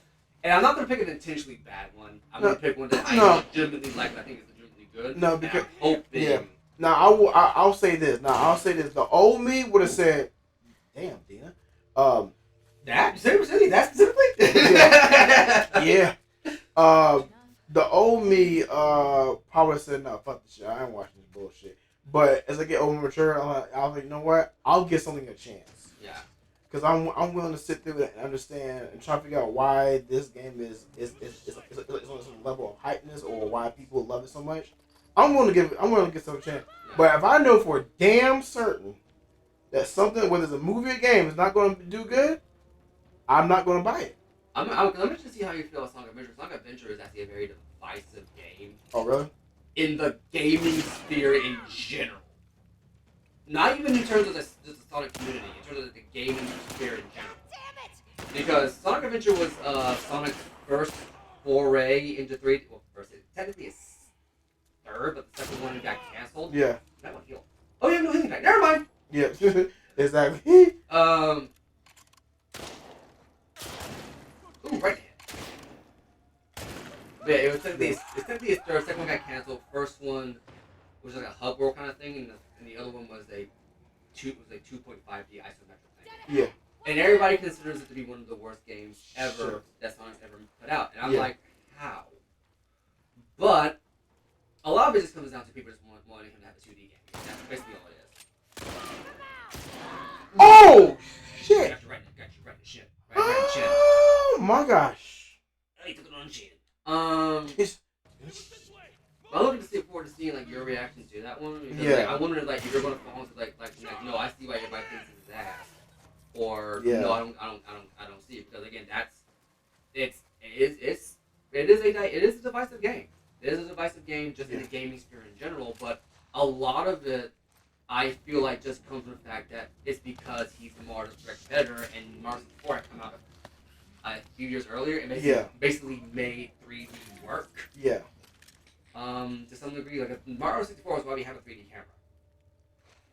And I'm not gonna pick an intentionally bad one. I'm gonna pick one that I legitimately like. And I think is legitimately good. No, because and I'm hoping. yeah. Now I'll say this. The old me would have said, "Damn, Dina." That specifically? Yeah. The old me probably said, "No, fuck this shit. I ain't watching this bullshit." But as I get older and mature, I'm like, you know what? I'll give something a chance. Yeah. Because I'm willing to sit through it and understand and try to figure out why this game is on some level of hypeness or why people love it so much. I'm willing to give some chance. Yeah. But if I know for damn certain that something, whether it's a movie or game, is not going to do good, I'm not going to buy it. I'm interested to see how you feel about Song of Adventure. Song of Adventure is actually a very divisive game Oh, really? in the gaming sphere in general. Not even in terms of just the Sonic community, in terms of the gaming sphere in general. Damn it! Because Sonic Adventure was Sonic's first foray into 3D. Well, first, technically his third, but the second one got canceled. Yeah. That one healed. Oh, yeah, no healing pack. Never mind. Yeah. Exactly. Ooh, right hand. But yeah, it was technically his third. Second one got canceled. First one was like a hub world kind of thing, and the other one was a 2.5D isometric thing. Yeah. And everybody considers it to be one of the worst games ever Sure. that Sonic's ever put out. And I'm Yeah. like, how? But a lot of it just comes down to people just wanting him to have a 2D game. That's basically all it is. Oh shit! Got you right in the chin. Right in the chin. Oh my gosh! I took it on the chin. It's, I'm looking forward to seeing like your reaction to that one. Because, Yeah. like, I wonder like if you're gonna fall into like no, I see why everybody thinks it's ass, or Yeah. no, I don't see it, because again it is a divisive game. It is a divisive game just in the gaming sphere in general, but a lot of it I feel like just comes from the fact that it's because he's the Mario direct competitor, and Mario 64 had come out a few years earlier and basically made 3D work. yeah. To some degree, like Mario 64 was why we have a 3D camera.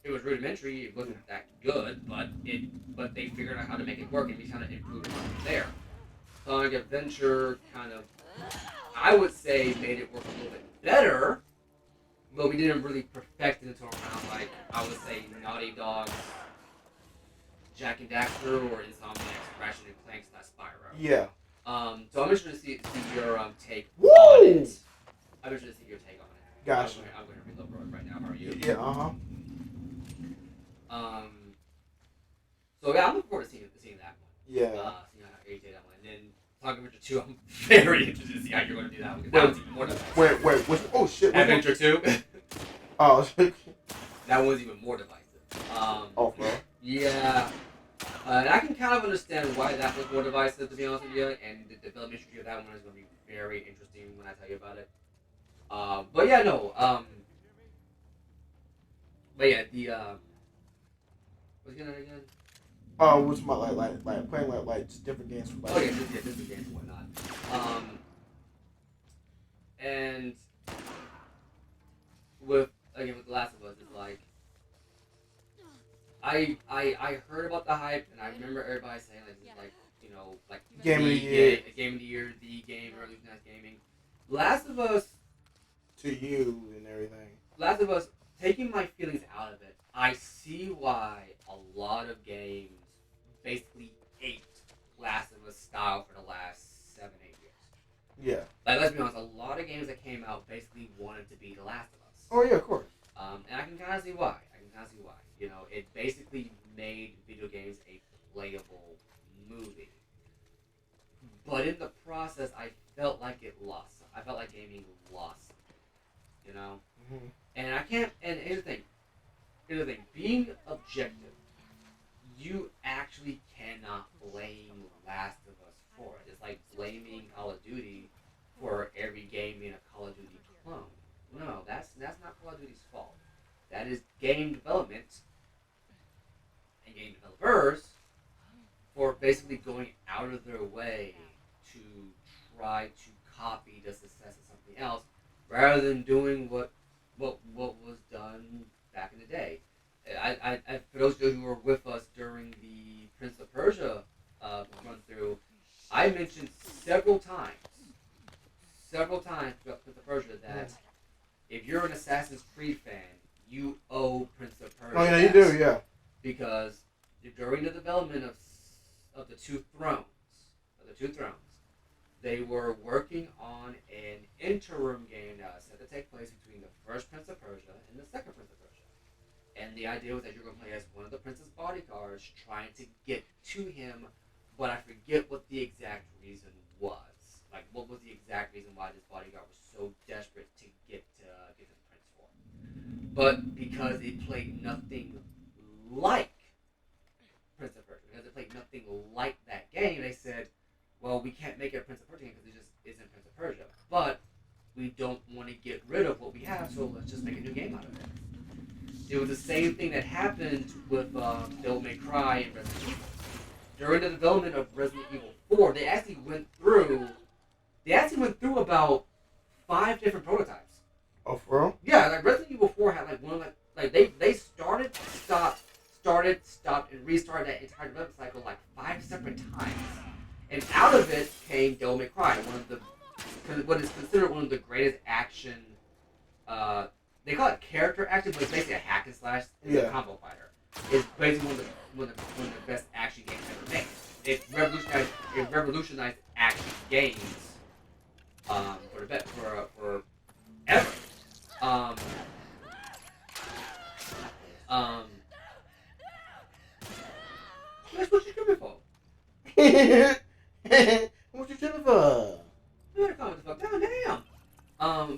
It was rudimentary, it wasn't that good, but they figured out how to make it work, and we kind of improved on it there. Sonic Adventure kind of, I would say, made it work a little bit better, but we didn't really perfect it until around, like, I would say Naughty Dog's Jak and Daxter or Insomniac's Ratchet and Clank's Spyro. Yeah. So I'm interested to see your take Woo! on it. I'm interested to see your take on it. Gotcha. I'm going to reload it right now. How are you? Yeah. Uh huh. So yeah, I'm looking forward to seeing that one. Yeah. Seeing how you take that one, and then Talking Adventure 2, I'm very interested to see how you're going to do that one. 'Cause that one's even more divisive. Wait. Oh shit. Adventure 2. Oh. That one's even more divisive. Oh, bro. Yeah. And I can kind of understand why that was more divisive, to be honest with you. And the development history of that one is going to be very interesting when I tell you about it. But yeah, no. But yeah, what's it again? Which my like playing like just different games for like. Oh yeah, this is games and whatnot. And with The Last of Us, it's like I I heard about the hype, and I remember everybody saying like this is like like Game of the the year. game of the year, the game revolutionized gaming. Last of Us, To you and everything. Last of Us, taking my feelings out of it, I see why a lot of games basically ate Last of Us style for the last 7-8 years. Yeah. Like let's be honest, a lot of games that came out basically wanted to be The Last of Us. Oh yeah, of course. And I can kind of see why. You know, it basically made video games a playable movie. But in the process, I felt like it lost. I felt like gaming lost. You know, Mm-hmm. and I can't. And here's the thing. Being objective, you actually cannot blame Last of Us for it. It's like blaming Call of Duty for every game being a Call of Duty clone. No, that's not Call of Duty's fault. That is game development and game developers for basically going out of their way to try to copy the success of something else rather than doing what was done back in the day. I for those of you who were with us during the Prince of Persia run through, I mentioned several times throughout Prince of Persia that if you're an Assassin's Creed fan, you owe Prince of Persia. Oh yeah, you do, yeah. Because during the development of the two thrones, they were working on an interim game that was set to take place between the first Prince of Persia and the second Prince of Persia. And the idea was that you're going to play as one of the prince's bodyguards trying to get to him, but I forget what the exact reason was. Like, what was the exact reason why this bodyguard was so desperate to get to the prince for? But because it played nothing like Prince of Persia, because it played nothing like that game, they said, well, we can't make it a Prince of Persia game because it just isn't Prince of Persia. But we don't want to get rid of what we have, so let's just make a new game out of it. It was the same thing that happened with Devil May Cry and Resident Evil. During the development of Resident Evil 4, they actually went through about 5 different prototypes. Oh, for real? Yeah, like Resident Evil 4 had like one like they started, stopped, and restarted that entire development cycle like 5 separate times. And out of it came Devil May Cry, what is considered one of the greatest action. They call it character action, but it's basically a hack and slash. It's a combo fighter. It's basically one of the best action games ever made. It revolutionized action games for ever. That's what you're doing for. What you tripping for? You gotta calm the fuck down, damn.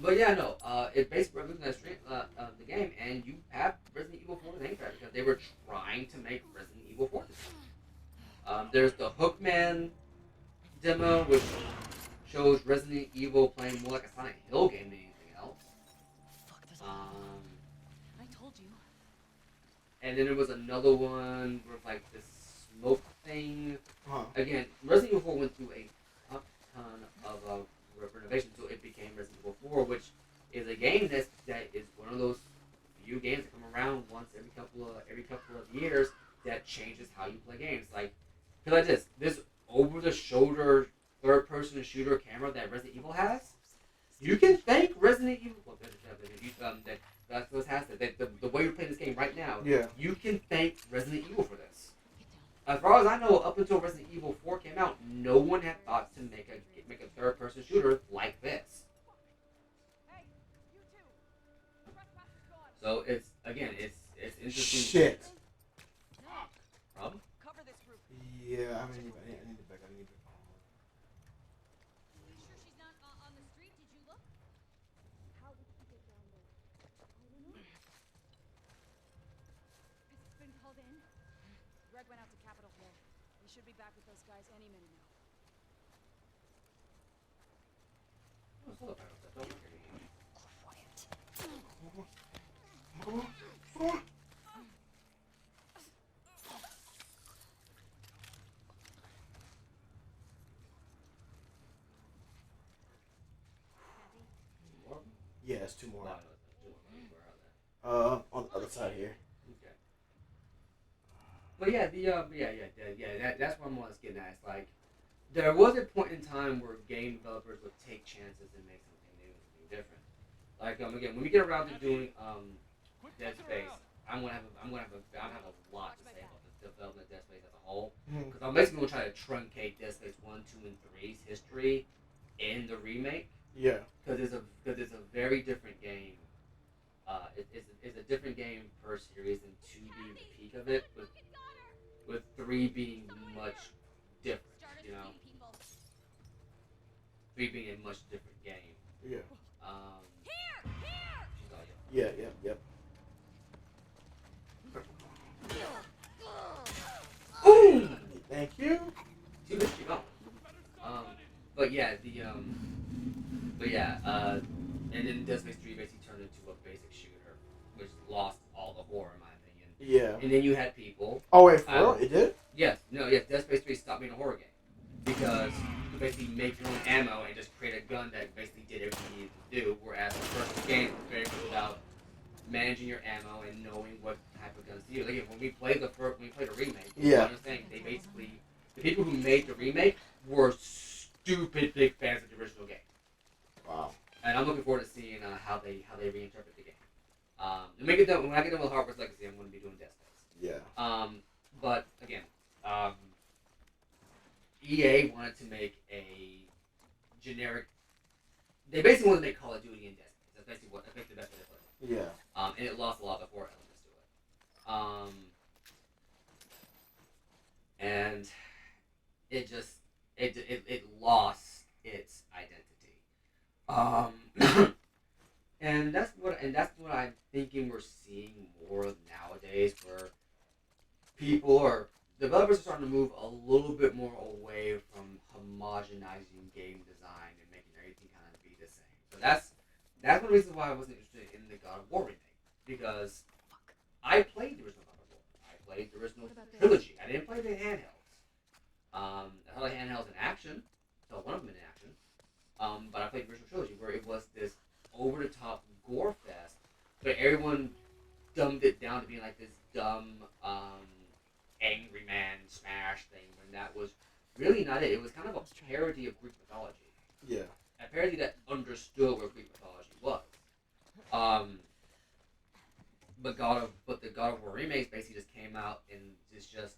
But yeah, no. It basically revolutionized the game, and you have Resident Evil 4 name for it because they were trying to make Resident Evil 4. There's the Hookman demo, which shows Resident Evil playing more like a Silent Hill game than anything else. Fuck this. I told you. And then there was another one with like this smoke thing. Huh. Again, Resident Evil 4 went through a ton of renovation, so it became Resident Evil 4, which is a game that is one of those few games that come around once every couple of years that changes how you play games. Like, feel like this over the shoulder third person shooter camera that Resident Evil has. You can thank Resident Evil. Well, that's what has that. The way you're playing this game right now. Yeah. You can thank Resident Evil for this. As far as I know, up until Resident Evil 4 came out, no one had thought to make a third-person shooter like this. So it's interesting. Shit. Problem? Cover this roof. Yeah, I need to back. You sure she's not on the street? Did you look? How would she get down there? I don't know. Has it been called in? Greg went out to Capitol Hill. He should be back with those guys any minute now. Oh, solar panels, that don't work anymore. Quiet. More? Yeah, it's 2 more. No, it's not. Where are they? On the other side here. Okay. But yeah, that's what I'm always getting at. It's like there was a point in time where game developers would take chances and make something new, something different. Like again, when we get around to doing Dead Space, I'm gonna have a lot to say about the development of Dead Space as a whole. Mhm. Because I'm basically gonna try to truncate Dead Space 1, 2, and 3's history in the remake. Yeah. Because it's a very different game. It's a different game per series, and 2 being the peak of it, with 3 being much different. You know, 3 being a much different game. Yeah. She's all Yeah. Yeah. Yep. Ooh! Thank you. Too good to go. But yeah, and then Dead Space 3 basically turned into a basic shooter, which lost all the horror in my opinion. Yeah. And then you had people. Oh wait, for real? It did? Yes. Dead Space 3 stopped being a horror game because you could basically make your own ammo and just create a gun that basically did everything you needed to do. Whereas the first game was very good about managing your ammo and knowing what type of guns to use. Like when we played the remake, Yeah. I'm saying they basically the people who made the remake were stupid big fans of the original game. Wow. And I'm looking forward to seeing how they reinterpret the game. To make it done, when I get done with Hogwarts Legacy, I'm going to be doing Dead Space. Yeah. But again, EA wanted to make a generic. They basically wanted to make Call of Duty in Dead Space. That's basically the best way to put it. Yeah. And it lost a lot of the horror elements to it. And it just it lost its identity. And that's what I'm thinking we're seeing more nowadays, where developers are starting to move a little bit more away from homogenizing game design and making everything kind of be the same. So that's one of the reasons why I wasn't interested in the God of War remake, because I played the original God of War. I played the original trilogy. I didn't play the handhelds. I saw the handhelds in action. So one of them in action. But I played the original trilogy, where it was this over-the-top gore fest, but everyone dumbed it down to being like this dumb, angry man smash thing, when that was really not it. It was kind of a parody of Greek mythology. Yeah. A parody that understood what Greek mythology was. But the God of War remakes basically just came out and is just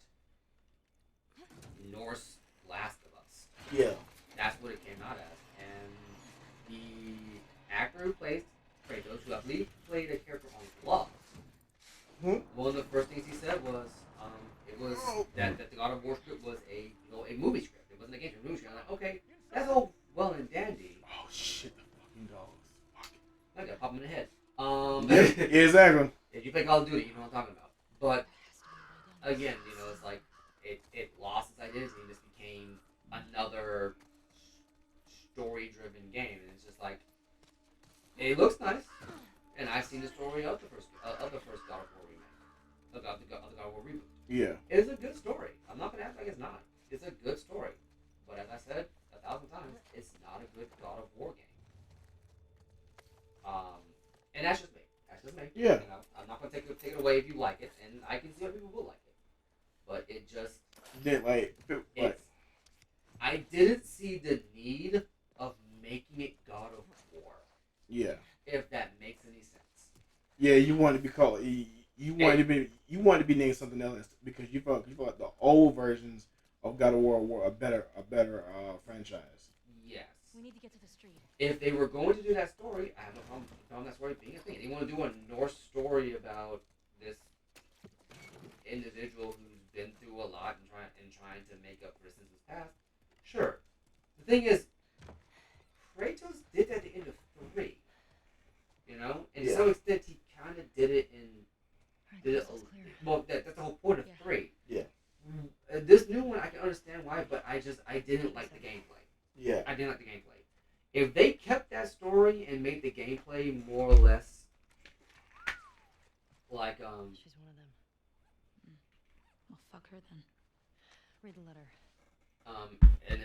Norse Last of Us. Yeah. That's what it came out as. And the actor who plays Kratos, who I believe played a character on Gloves, one of the first things he said was, it was that the God of War script was a movie script. It wasn't a game, it was a movie script. I'm like, okay, that's all well and dandy. Oh shit, the fucking dogs. Fuck I gotta pop him in the head. it. Exactly. If you play Call of Duty, you know what I'm talking about. But again, it's like it lost its identity and just became another story-driven game, and it's just like it looks nice. And I've seen the story of the first God of War remake, of the God of War reboot. Yeah. It's a good story. I'm not gonna act like it's not. It's a good story, but as I said 1,000 times, it's not a good God of War game. And that's just me. That's just me. Yeah. I'm not gonna take it away if you like it, and I can see how people will like it. But it just I didn't see the need of making it God of War. Yeah. If that makes any sense. Yeah, you wanted to be called. You wanted to be named something else because you felt the old versions of God of War were a better franchise. Yes. We need to get to the street. If they were going to do that story, I have no problem with that story being a thing. They want to do a Norse story about this individual who's been through a lot and trying to make up for his sins past. Sure. The thing is, Kratos did that at the end of 3. And to some extent, he kind of did it in. That's the whole point of 3. Yeah. This new one, I can understand why, but I didn't like the gameplay. Yeah. I didn't like the gameplay. If they kept that story and made the gameplay more or less like She's one of them. Well, fuck her then. Read the letter. and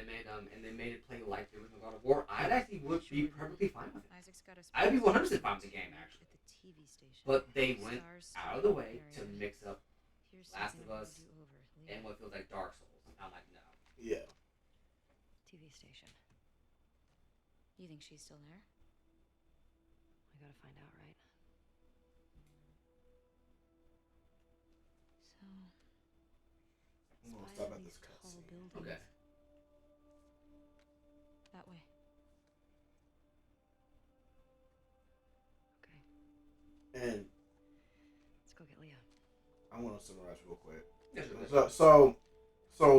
they made it play like the original God of War, I actually would be perfectly fine with it. Isaac's got us. I'd be 100% fine with the game, actually. At the TV station. But they went Stars out of the way to area. mix up Here's Last something of I Us, wanna do over. and Leah. what feels like Dark Souls. I'm like, no. Yeah. TV station. You think she's still there? I gotta find out, right? So, I'm gonna spy stop out at these this tall cutscene. buildings. Okay. That way. Okay, And let's go get Leah. I want to summarize real quick. Yeah, sure. So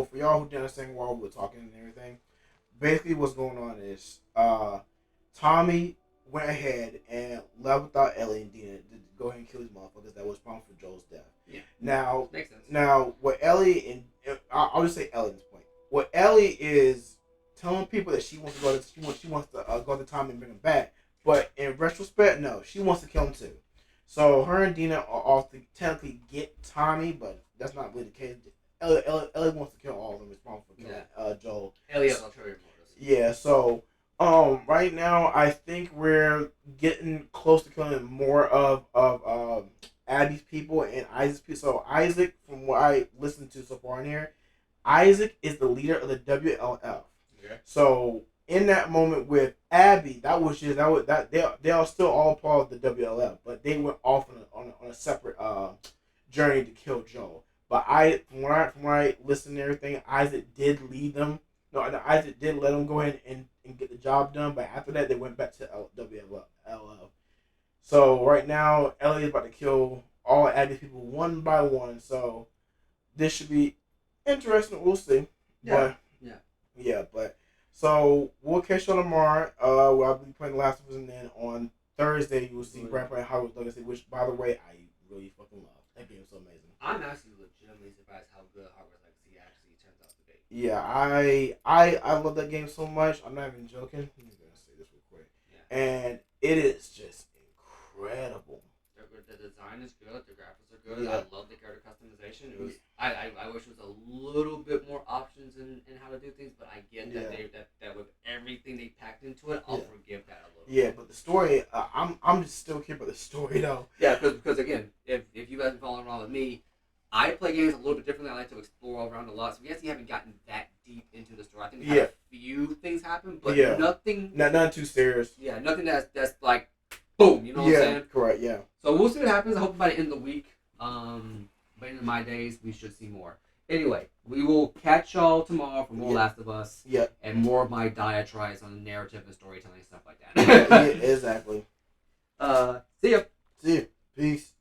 for y'all who didn't understand while we were talking and everything, basically what's going on is Tommy went ahead and left without Ellie and Dina to go ahead and kill these motherfuckers that was responsible for Joel's death. Yeah. Now, Makes sense. what Ellie and I'll just say Ellie at this point. What Ellie is telling people that she wants to go to she wants to go to Tommy and bring him back, but in retrospect, no, she wants to kill him too. So her and Dina are off to technically get Tommy, but that's not really the case. Ellie wants to kill all of them responsible for killing Joel. Ellie has ulterior motives. Yeah, so right now I think we're getting close to killing more of Abby's people and Isaac's people. So Isaac, from what I listened to so far in here, Isaac is the leader of the WLF. Okay. So in that moment with Abby, they are still all part of the WLF, but they went off on a separate journey to kill Joel. But from what I listened to everything, Isaac did lead them. No, Isaac did let them go ahead and get the job done. But after that, they went back to WLF. So right now, Ellie is about to kill all Abby's people one by one. So this should be interesting. We'll see. Yeah. But, yeah. But so we'll catch you on tomorrow. Where I'll be playing The Last of Us, and then on Thursday you will see Brad playing Hogwarts Legacy, which, by the way, I really fucking love. That game is so amazing. I'm actually legitimately surprised how good Hogwarts Legacy actually turns out to be. Yeah, I love that game so much. I'm not even joking. I'm gonna say this real quick. Yeah. And it is just incredible. The design is good. The graphics are good. Yeah. I love the character customization. It was. I wish there was a little bit more options in how to do things, but I get that with everything they packed into it, I'll forgive that a little. Yeah, but the story, I'm just still curious about the story though. Yeah, because again, if you guys have been following around with me, I play games a little bit differently. I like to explore around a lot. So we actually haven't gotten that deep into the story. I think we had a few things happen, but nothing. Nothing too serious. Yeah, nothing that's like, boom. You know what I'm saying? Correct. Yeah. So we'll see what happens. I hope by the end of the week, by the end of my days, we should see more. Anyway, we will catch y'all tomorrow for more Last of Us. Yeah. And more of my diatribes on narrative and storytelling stuff like that. Exactly. See ya. See ya. Peace.